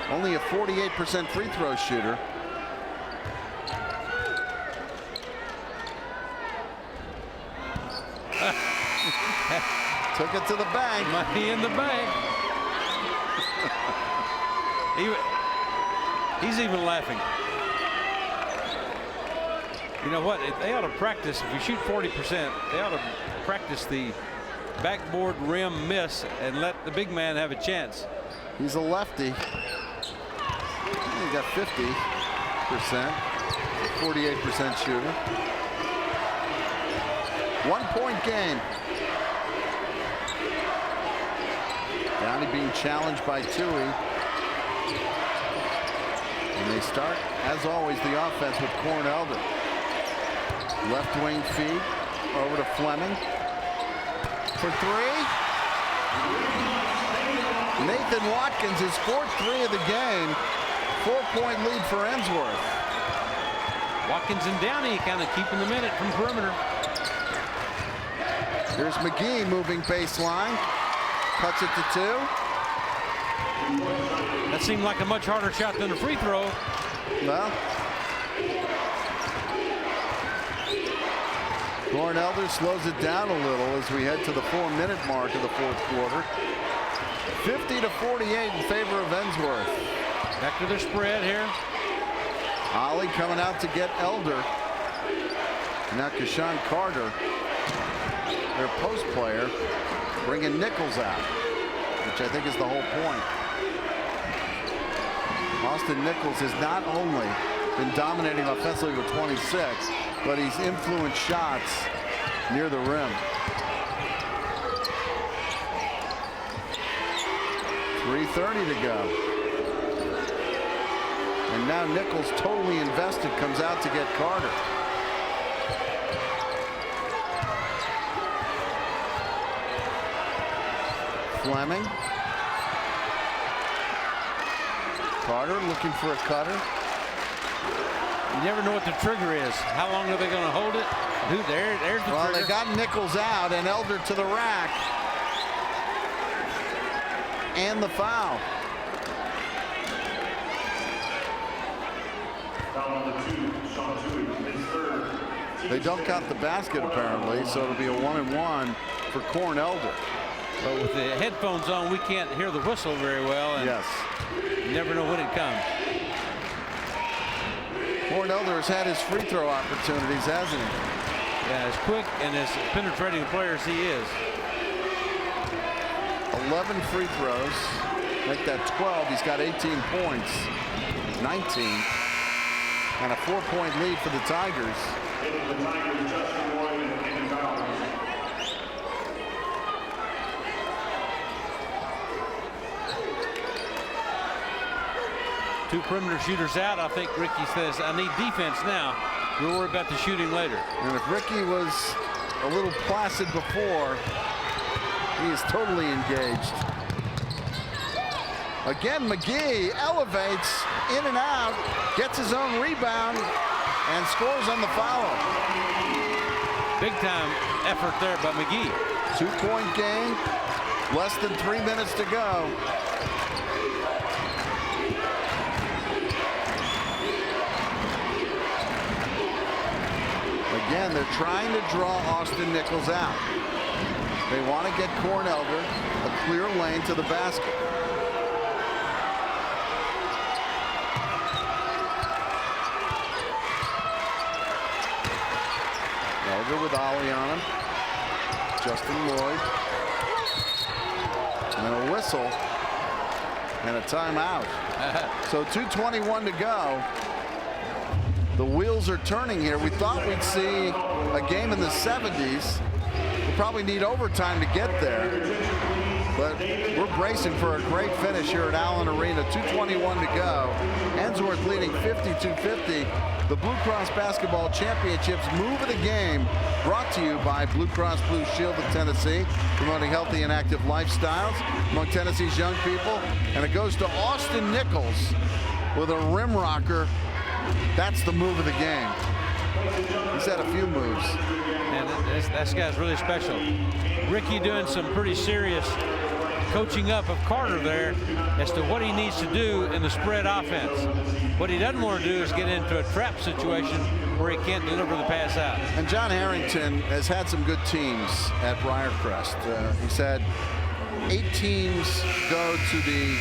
Only a 48% free throw shooter. Took it to the bank. Money in the bank. He's even laughing. You know what? They ought to practice. If you shoot 40%, they ought to practice the backboard rim miss and let the big man have a chance. He's a lefty. He got 50%, 48% shooter. 1-point game. Downey being challenged by Tuohy. And they start, as always, the offense with Corn Elder. Left wing feed over to Fleming. For 3. Nathan Watkins, his 4th 3 of the game. 4-point lead for Ensworth. Watkins and Downey kind of keeping the minute from perimeter. Here's McGee moving baseline. Cuts it to 2. That seemed like a much harder shot than a free throw. Well, Corn Elder slows it down a little as we head to the 4-minute mark of the 4th quarter. 50-48 in favor of Ensworth. Back to their spread here. Ollie coming out to get Elder. Now Kashawn Carter, their post player, bringing Nichols out, which I think is the whole point. Austin Nichols has not only been dominating offensively with 26, but he's influenced shots near the rim. 3:30 to go. And now Nichols, totally invested, comes out to get Carter. Fleming. Carter looking for a cutter. You never know what the trigger is. How long are they going to hold it? There's the trigger. Well, they got Nichols out and Elder to the rack. And the foul. They don't count the basket apparently, so it'll be a 1-and-1 for Corn Elder. But with the headphones on, we can't hear the whistle very well. And yes. You never know when it comes. Corn Elder has had his free throw opportunities, hasn't he? Yeah, as quick and as penetrating a player as he is. 11 free throws. Make that 12. He's got 18 points. 19. And a 4-point lead for the Tigers. Two perimeter shooters out. I think Ricky says, I need defense now. We'll worry about the shooting later. And if Ricky was a little placid before. He is totally engaged. Again, McGee elevates in and out, gets his own rebound, and scores on the foul. Big time effort there by McGee. 2-point game, less than 3 minutes to go. Again, they're trying to draw Austin Nichols out. They want to get Cornelder a clear lane to the basket. Elder with Ollie on him. Justin Lloyd. And a whistle and a timeout. So 2:21 to go. The wheels are turning here. We thought we'd see a game in the 70s. We'll probably need overtime to get there. But we're bracing for a great finish here at Allen Arena. 2:21 to go. Ensworth leading 52-50. The Blue Cross Basketball Championships move of the game brought to you by Blue Cross Blue Shield of Tennessee, promoting healthy and active lifestyles among Tennessee's young people. And it goes to Austin Nichols with a rim rocker. That's the move of the game. He's had a few moves. And this guy's really special. Ricky doing some pretty serious coaching up of Carter there as to what he needs to do in the spread offense. What he doesn't want to do is get into a trap situation where he can't deliver the pass out. And John Harrington has had some good teams at Briarcrest. He's had 8 teams go to the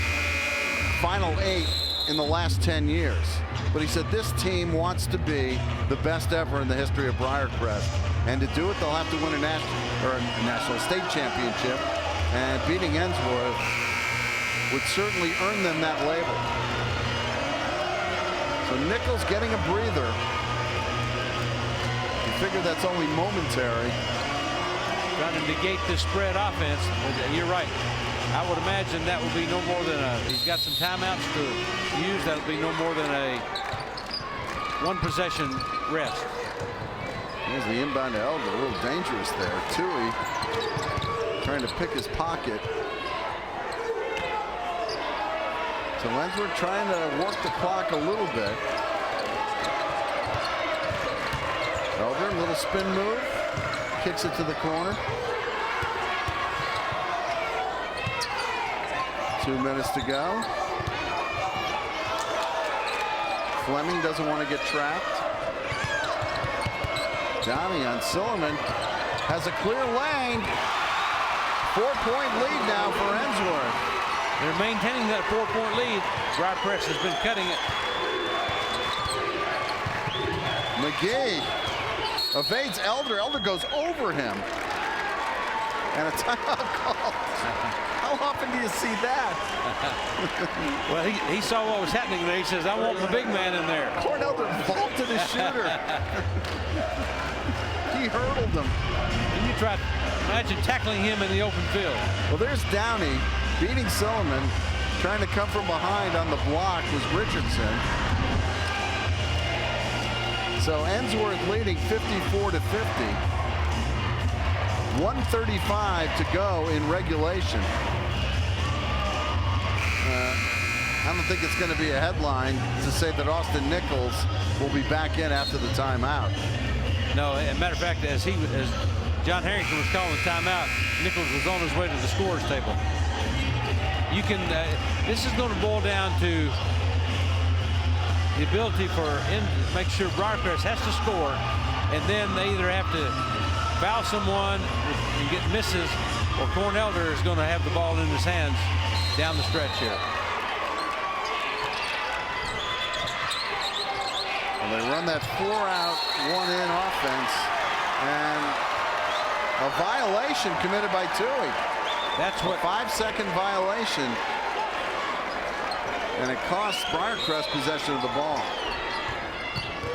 final 8 in the last 10 years. But he said this team wants to be the best ever in the history of Briarcrest. And to do it, they'll have to win a national state championship. And beating Ensworth would certainly earn them that label. So Nichols getting a breather. You figure that's only momentary. Trying to negate the spread offense. You're right. I would imagine that would be no more than he's got some timeouts to use. That'll be no more than a 1 possession rest. There's the inbound to Elder, a little dangerous there. Tuohy trying to pick his pocket. So Ensworth trying to work the clock a little bit. Elder, little spin move, kicks it to the corner. 2 minutes to go. Fleming doesn't want to get trapped. Johnny on Silliman has a clear lane. 4-point lead now for Ensworth. They're maintaining that 4-point lead. Briarcrest has been cutting it. McGee evades Elder. Elder goes over him. And a timeout call. How often do you see that? Well, he saw what was happening there. He says, I want the big man in there. Cornelder vaulted the shooter. He hurdled him. And you try to imagine tackling him in the open field. Well, there's Downey beating Silliman. Trying to come from behind on the block was Richardson. So Ensworth leading 54-50. 1:35 to go in regulation. I don't think it's going to be a headline to say that Austin Nichols will be back in after the timeout. No, as a matter of fact, as John Harrington was calling the timeout, Nichols was on his way to the scorer's table. You can. This is going to boil down to the ability for make sure Briarcrest has to score, and then they either have to foul someone and get misses, or Cornelder is going to have the ball in his hands down the stretch here. Well, they run that 4-out, 1-in offense, and a violation committed by Tuohy. That's what, a 5-second violation, and it costs Briarcrest possession of the ball.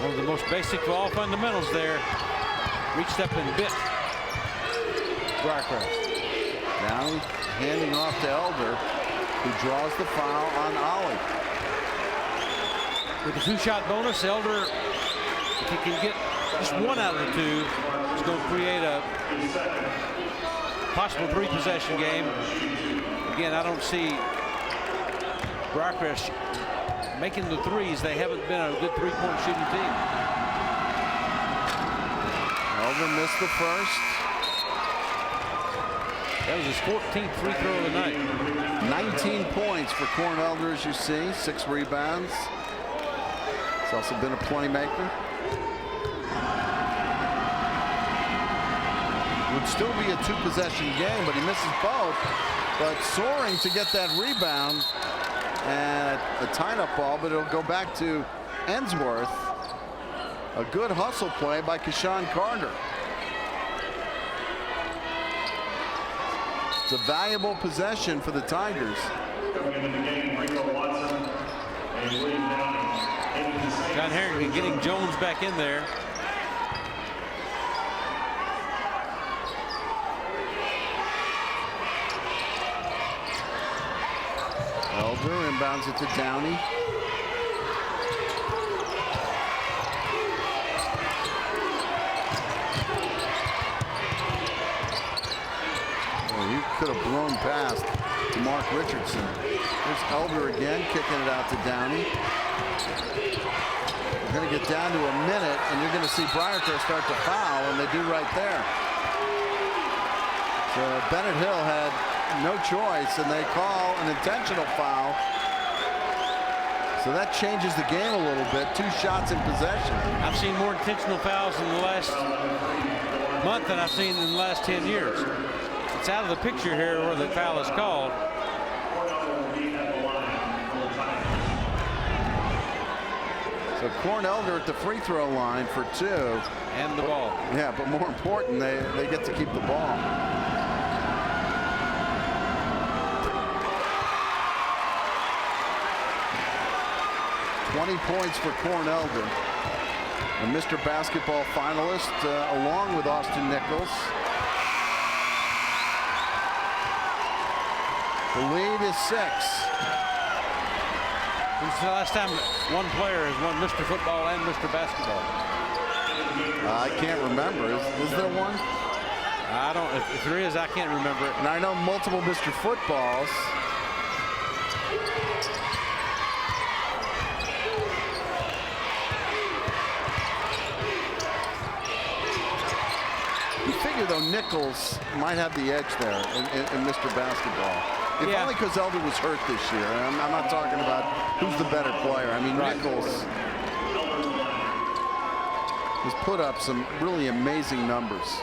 One of the most basic of all fundamentals there. Reached up and bit Briarcrest. Down, handing off to Elder, who draws the foul on Ollie. With the 2-shot bonus, Elder, if he can get just one out of the two is going to create a possible 3-possession game. Again, I don't see Briarcrest making the threes. They haven't been a good three-point shooting team. Elder missed the first. That was his 14th free throw of the night. 19 points for Corn Elder, as you see. 6 rebounds. He's also been a playmaker. Would still be a 2-possession game, but he misses both. But soaring to get that rebound. And a tied-up ball, but it'll go back to Ensworth. A good hustle play by Keshawn Carter. It's a valuable possession for the Tigers. John Harrington getting Jones back in there. Elder inbounds it to Downey. He could have blown past to Mark Richardson. There's Elder again, kicking it out to Downey. We're going to get down to a minute, and you're going to see Briarcrest start to foul, and they do right there. So Bennett Hill had no choice, and they call an intentional foul. So that changes the game a little bit. 2 shots in possession. I've seen more intentional fouls in the last month than I've seen in the last 10 years. It's out of the picture here where the foul is called. So Corn Elder at the free throw line for 2. And the ball. Yeah, but more important, they get to keep the ball. Points for Corn Elder. A Mr. Basketball finalist along with Austin Nichols. The lead is 6. When's the last time one player has won Mr. Football and Mr. Basketball? I can't remember. Is there one? I don't. If there is, I can't remember it. And I know multiple Mr. Footballs. You figure, though, Nichols might have the edge there in Mr. Basketball. If only because Elder was hurt this year. I'm not talking about who's the better player. I mean, Nichols has put up some really amazing numbers.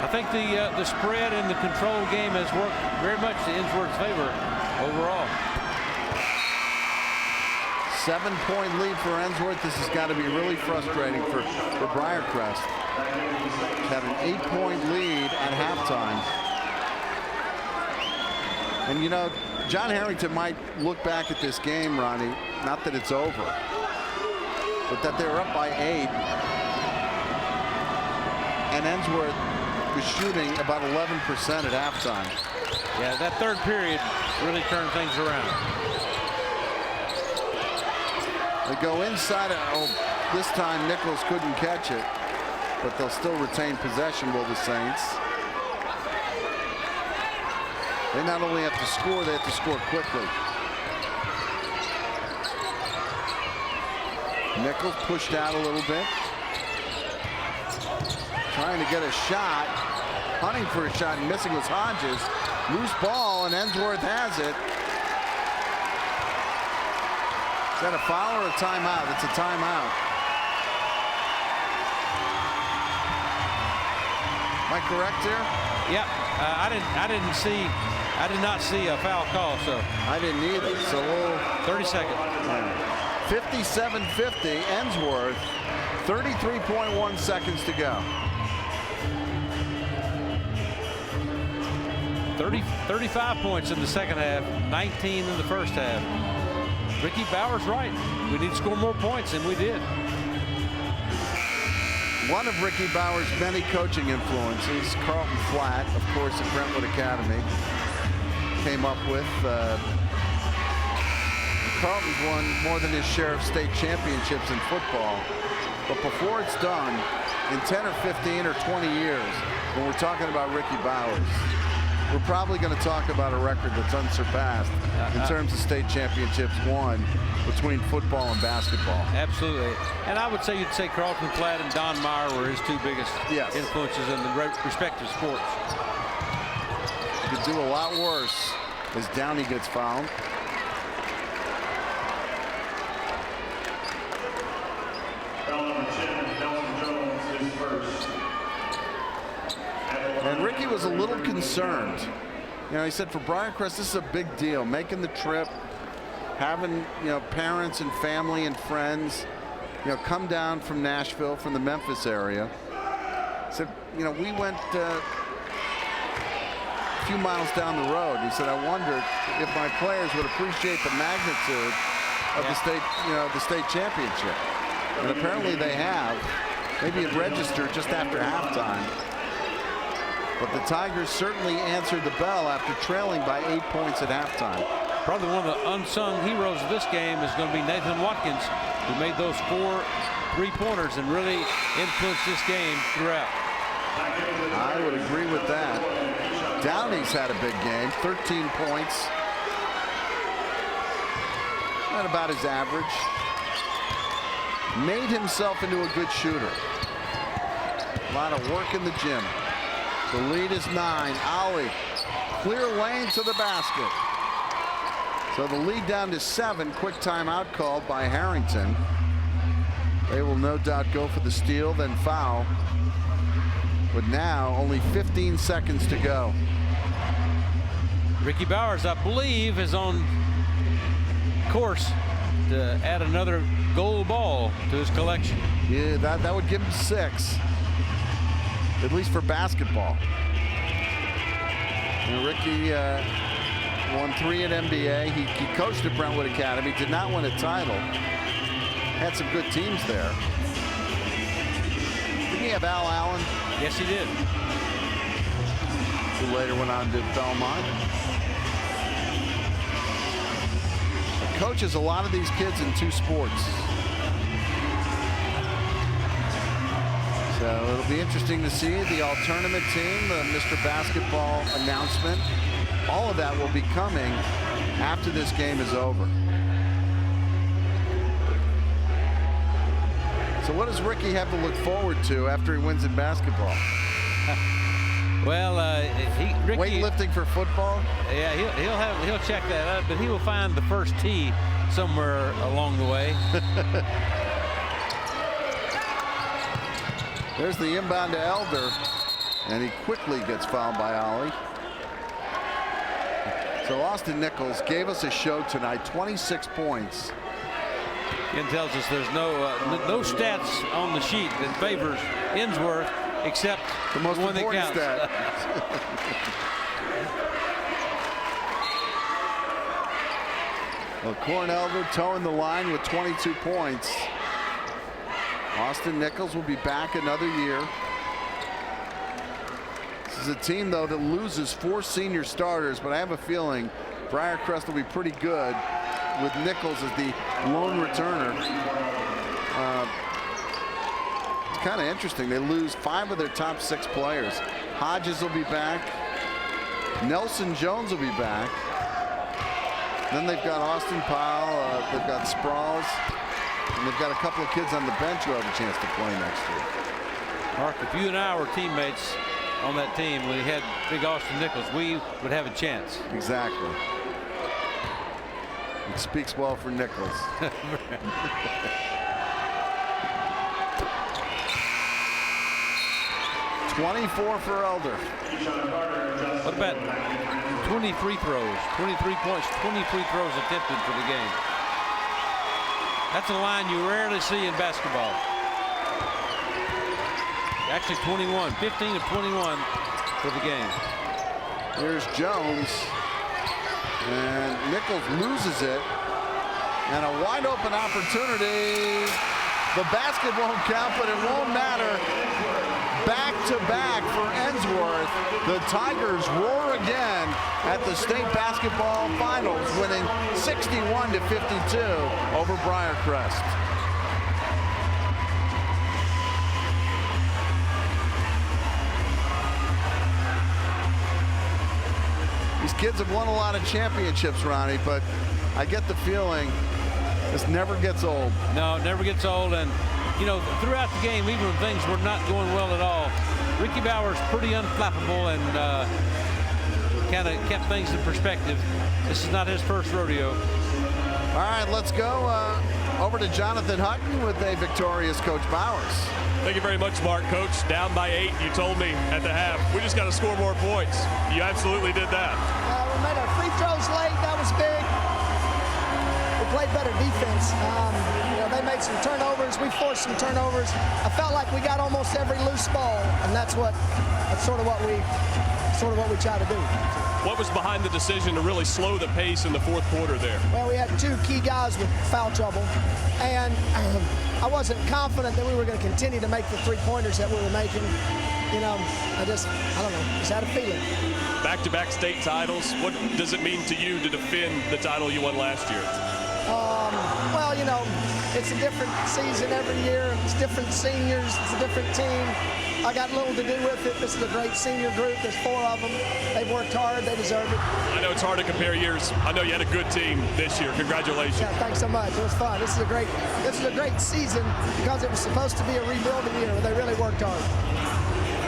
I think the spread and the control game has worked very much to Ensworth's favor overall. 7-point lead for Ensworth. This has got to be really frustrating for Briarcrest. Had an 8-point lead at halftime. And you know, John Harrington might look back at this game, Ronnie, not that it's over, but that they were up by 8. And Ensworth was shooting about 11% at halftime. Yeah, that third period really turned things around. They go inside. This time Nichols couldn't catch it, but they'll still retain possession, will the Saints. They not only have to score, they have to score quickly. Nichols pushed out a little bit. Trying to get a shot. Hunting for a shot and missing was Hodges. Loose ball, and Ensworth has it. Is that a foul or a timeout? It's a timeout. Am I correct here? Yep. I did not see a foul call, so. I didn't either. So we'll 30 seconds. 57-50, Ensworth. 33.1 seconds to go. 35 points in the second half, 19 in the first half. Ricky Bauer's right. We need to score more points, and we did. One of Ricky Bauer's many coaching influences, Carlton Flatt, of course, at Brentwood Academy, came up with Carlton's won more than his share of state championships in football. But before it's done, in 10 or 15 or 20 years, when we're talking about Ricky Bowers, we're probably going to talk about a record that's unsurpassed in terms of state championships won between football and basketball. Absolutely. And I would say you'd say Carlton Platt and Don Meyer were his two biggest influences in the respective sports. He could do a lot worse as Downey gets fouled. And Ricky was a little concerned. You know, he said for Briarcrest, this is a big deal. Making the trip, having, you know, parents and family and friends, you know, come down from Nashville, from the Memphis area. He said, you know, we went a few miles down the road. He said, I wondered if my players would appreciate the magnitude of the state, you know, the state championship. And apparently they have. Maybe it registered just after halftime. But the Tigers certainly answered the bell after trailing by 8 points at halftime. Probably one of the unsung heroes of this game is going to be Nathan Watkins, who made those 4 3-pointers and really influenced this game throughout. I would agree with that. Downey's had a big game, 13 points. Not about his average. Made himself into a good shooter. A lot of work in the gym. The lead is 9. Ollie, clear lane to the basket. So the lead down to 7. Quick timeout called by Harrington. They will no doubt go for the steal, then foul. But now only 15 seconds to go. Ricky Bowers, I believe, is on course to add another gold ball to his collection. Yeah, that would give him 6. At least for basketball. And Ricky won 3 at NBA. He coached at Brentwood Academy, did not win a title. Had some good teams there. Didn't he have Al Allen? Yes, he did. Who later went on to Belmont. He coaches a lot of these kids in 2 sports. So it'll be interesting to see the all-tournament team, the Mr. Basketball announcement. All of that will be coming after this game is over. So what does Ricky have to look forward to after he wins in basketball? Well, Ricky, weightlifting for football. Yeah, he'll check that out, but he will find the first tee somewhere along the way. There's the inbound to Elder, and he quickly gets fouled by Ollie. So Austin Nichols gave us a show tonight, 26 points. Ken tells us there's no stats on the sheet that favors Ensworth except the most one that counts. Stat. Well, Corn Elder towing the line with 22 points. Austin Nichols will be back another year. This is a team, though, that loses 4 senior starters, but I have a feeling Briarcrest will be pretty good with Nichols as the lone returner. It's kind of interesting. They lose 5 of their top 6 players. Hodges will be back. Nelson Jones will be back. Then they've got Austin Powell. They've got Sprawls. And they've got a couple of kids on the bench who have a chance to play next year. Mark, if you and I were teammates on that team, when we had big Austin Nichols, we would have a chance. Exactly. It speaks well for Nichols. 24 for Elder. What about 20 free throws? 23 points, 20 free throws attempted for the game. That's a line you rarely see in basketball. Actually 21, 15 of 21 for the game. Here's Jones. And Nichols loses it. And a wide open opportunity. The basket won't count, but it won't matter. Back-to-back for Ensworth. The Tigers roar again at the state basketball finals, winning 61-52 over Briarcrest. These kids have won a lot of championships, Ronnie, but I get the feeling this never gets old. No, it never gets old. And, you know, throughout the game, even when things were not going well at all, Ricky Bowers pretty unflappable and kind of kept things in perspective. This is not his first rodeo. All right, let's go over to Jonathan Hutton with a victorious Coach Bowers. Thank you very much, Mark. Coach, down by 8, you told me at the half, we just got to score more points. You absolutely did that. We made our free throws late. That was big. We played better defense. You know, they made some turnovers. We forced some turnovers. I felt like we got almost every loose ball, and that's sort of what we try to do. What was behind the decision to really slow the pace in the fourth quarter there? Well, we had 2 key guys with foul trouble, and I wasn't confident that we were going to continue to make the 3-pointers that we were making. You know, I don't know, just had a feeling. Back-to-back state titles, what does it mean to you to defend the title you won last year? Well, you know, it's a different season every year. It's different seniors. It's a different team. I got little to do with it. This is a great senior group. There's 4 of them. They've worked hard. They deserve it. I know it's hard to compare years. I know you had a good team this year. Congratulations. Yeah, thanks so much. It was fun. This is a great season because it was supposed to be a rebuilding year. They really worked hard.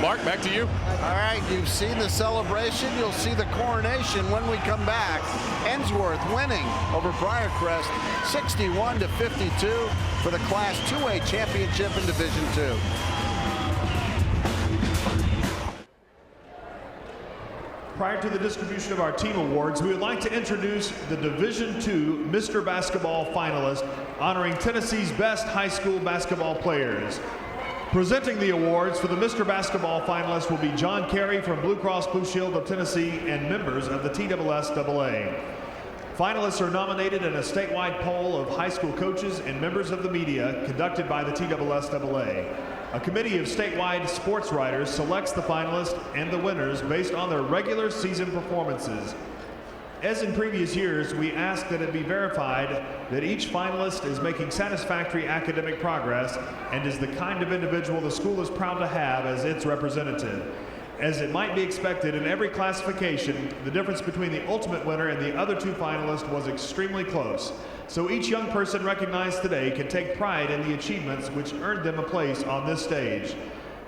Mark, back to you. All right, you've seen the celebration. You'll see the coronation when we come back. Ensworth winning over Briarcrest 61-52 for the Class 2A championship in Division II. Prior to the distribution of our team awards, we would like to introduce the Division II Mr. Basketball finalist, honoring Tennessee's best high school basketball players. Presenting the awards for the Mr. Basketball finalists will be John Carey from Blue Cross Blue Shield of Tennessee and members of the TSSAA. Finalists are nominated in a statewide poll of high school coaches and members of the media conducted by the TSSAA. A committee of statewide sports writers selects the finalists and the winners based on their regular season performances. As in previous years, we ask that it be verified that each finalist is making satisfactory academic progress and is the kind of individual the school is proud to have as its representative. As it might be expected in every classification, the difference between the ultimate winner and the other 2 finalists was extremely close. So each young person recognized today can take pride in the achievements which earned them a place on this stage.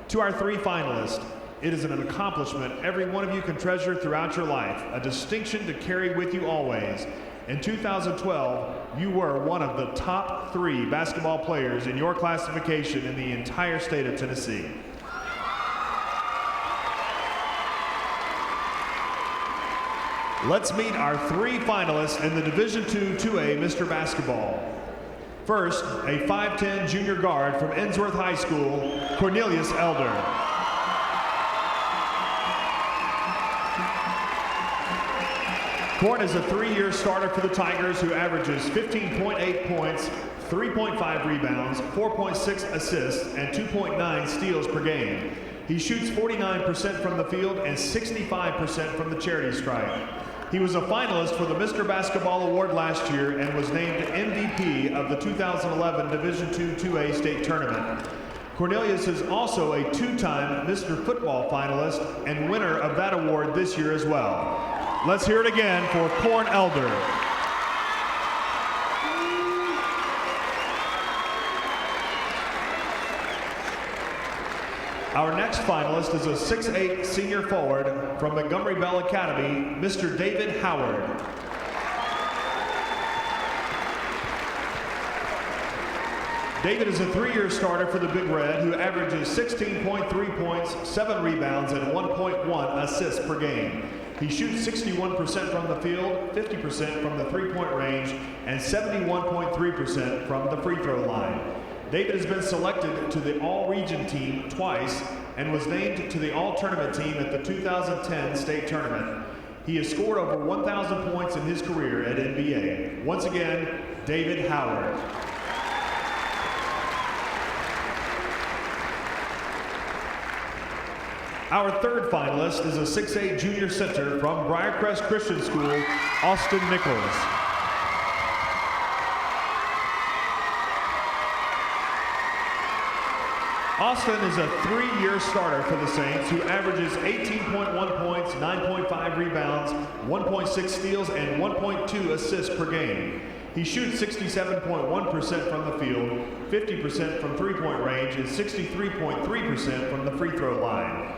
To our 3 finalists, it is an accomplishment every one of you can treasure throughout your life, a distinction to carry with you always. In 2012, you were one of the top 3 basketball players in your classification in the entire state of Tennessee. Let's meet our 3 finalists in the Division II 2A Mr. Basketball. First, a 5'10" junior guard from Ensworth High School, Cornelius Elder. Corn is a 3-year starter for the Tigers who averages 15.8 points, 3.5 rebounds, 4.6 assists, and 2.9 steals per game. He shoots 49% from the field and 65% from the charity stripe. He was a finalist for the Mr. Basketball Award last year and was named MVP of the 2011 Division II 2A state tournament. Cornelius is also a 2-time Mr. Football finalist and winner of that award this year as well. Let's hear it again for Corn Elder. Our next finalist is a 6'8" senior forward from Montgomery Bell Academy, Mr. David Howard. David is a 3-year starter for the Big Red who averages 16.3 points, 7 rebounds, and 1.1 assists per game. He shoots 61% from the field, 50% from the 3-point range, and 71.3% from the free throw line. David has been selected to the All-Region team twice and was named to the All-Tournament team at the 2010 state tournament. He has scored over 1,000 points in his career at NBA. Once again, David Howard. Our third finalist is a 6'8" junior center from Briarcrest Christian School, Austin Nichols. Austin is a 3-year starter for the Saints who averages 18.1 points, 9.5 rebounds, 1.6 steals, and 1.2 assists per game. He shoots 67.1% from the field, 50% from three-point range, and 63.3% from the free throw line.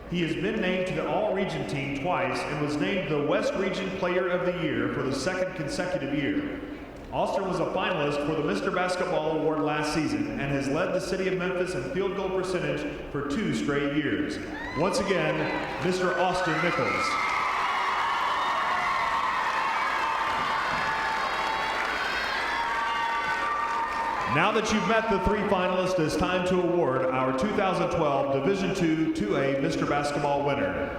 He has been named to the All-Region team twice and was named the West Region Player of the Year for the second consecutive year. Austin was a finalist for the Mr. Basketball Award last season and has led the city of Memphis in field goal percentage for 2 straight years. Once again, Mr. Austin Nichols. Now that you've met the 3 finalists, it's time to award our 2012 Division II 2A Mr. Basketball winner.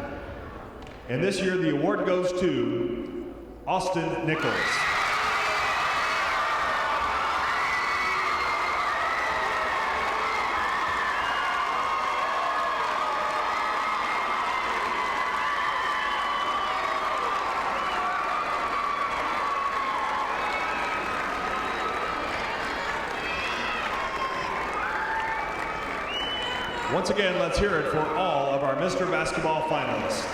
And this year the award goes to Austin Nichols. Once again, let's hear it for all of our Mr. Basketball finalists.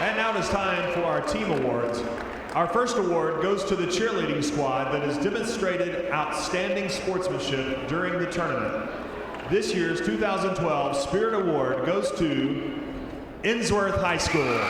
And now it is time for our team awards. Our first award goes to the cheerleading squad that has demonstrated outstanding sportsmanship during the tournament. This year's 2012 Spirit Award goes to Ensworth High School.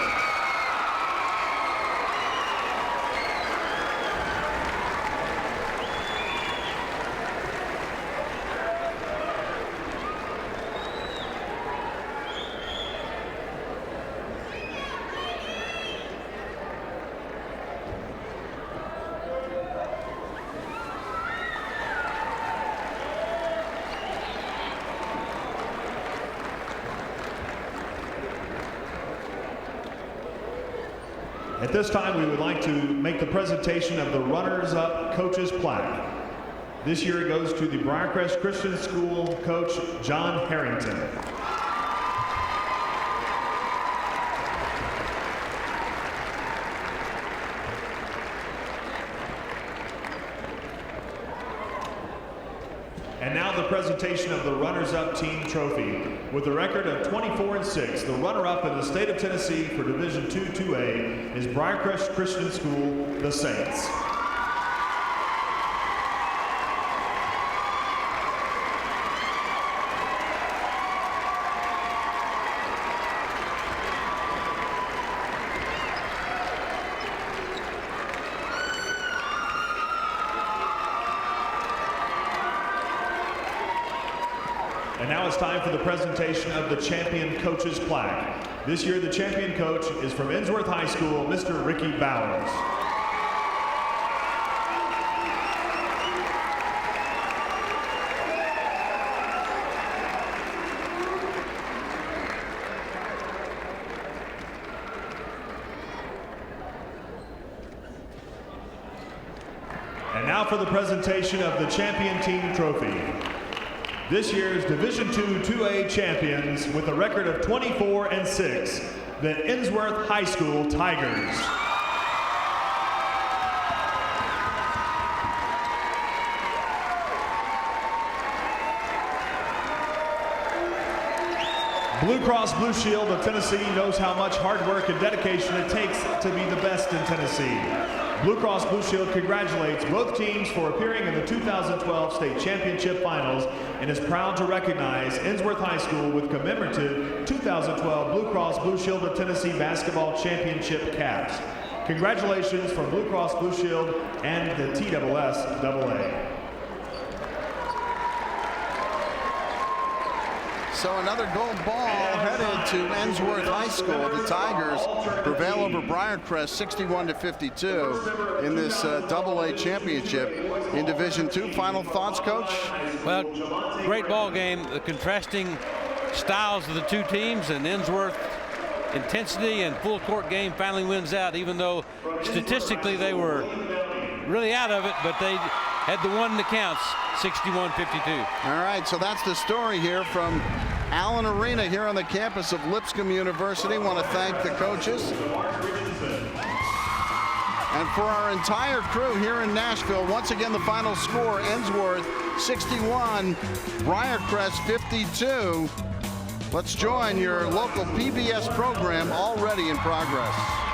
At this time, we would like to make the presentation of the runners-up coach's plaque. This year it goes to the Briarcrest Christian School coach, John Harrington. And now the presentation of the runners-up team trophy. With a record of 24-6, the runner-up in the state of Tennessee for Division II 2A is Briarcrest Christian School, the Saints. And now it's time for the presentation of the champion coach's plaque. This year the champion coach is from Ensworth High School, Mr. Ricky Bowers. And now for the presentation of the champion team trophy. This year's Division II 2A champions with a record of 24-6, the Ensworth High School Tigers. Blue Cross Blue Shield of Tennessee knows how much hard work and dedication it takes to be the best in Tennessee. Blue Cross Blue Shield congratulates both teams for appearing in the 2012 state championship finals and is proud to recognize Ensworth High School with commemorative 2012 Blue Cross Blue Shield of Tennessee basketball championship caps. Congratulations from Blue Cross Blue Shield and the TSSAA. So another gold ball headed to Ensworth High School. The Tigers prevail over Briarcrest 61-52 in this AA championship in Division II. Final thoughts, Coach? Well, great ball game. The contrasting styles of the two teams, and Ensworth intensity and full court game finally wins out, even though statistically they were really out of it, but they had the one that counts, 61-52. All right, so that's the story here from Allen Arena here on the campus of Lipscomb University. Want to thank the coaches. And for our entire crew here in Nashville, once again the final score, Ensworth 61, Briarcrest 52. Let's join your local PBS program already in progress.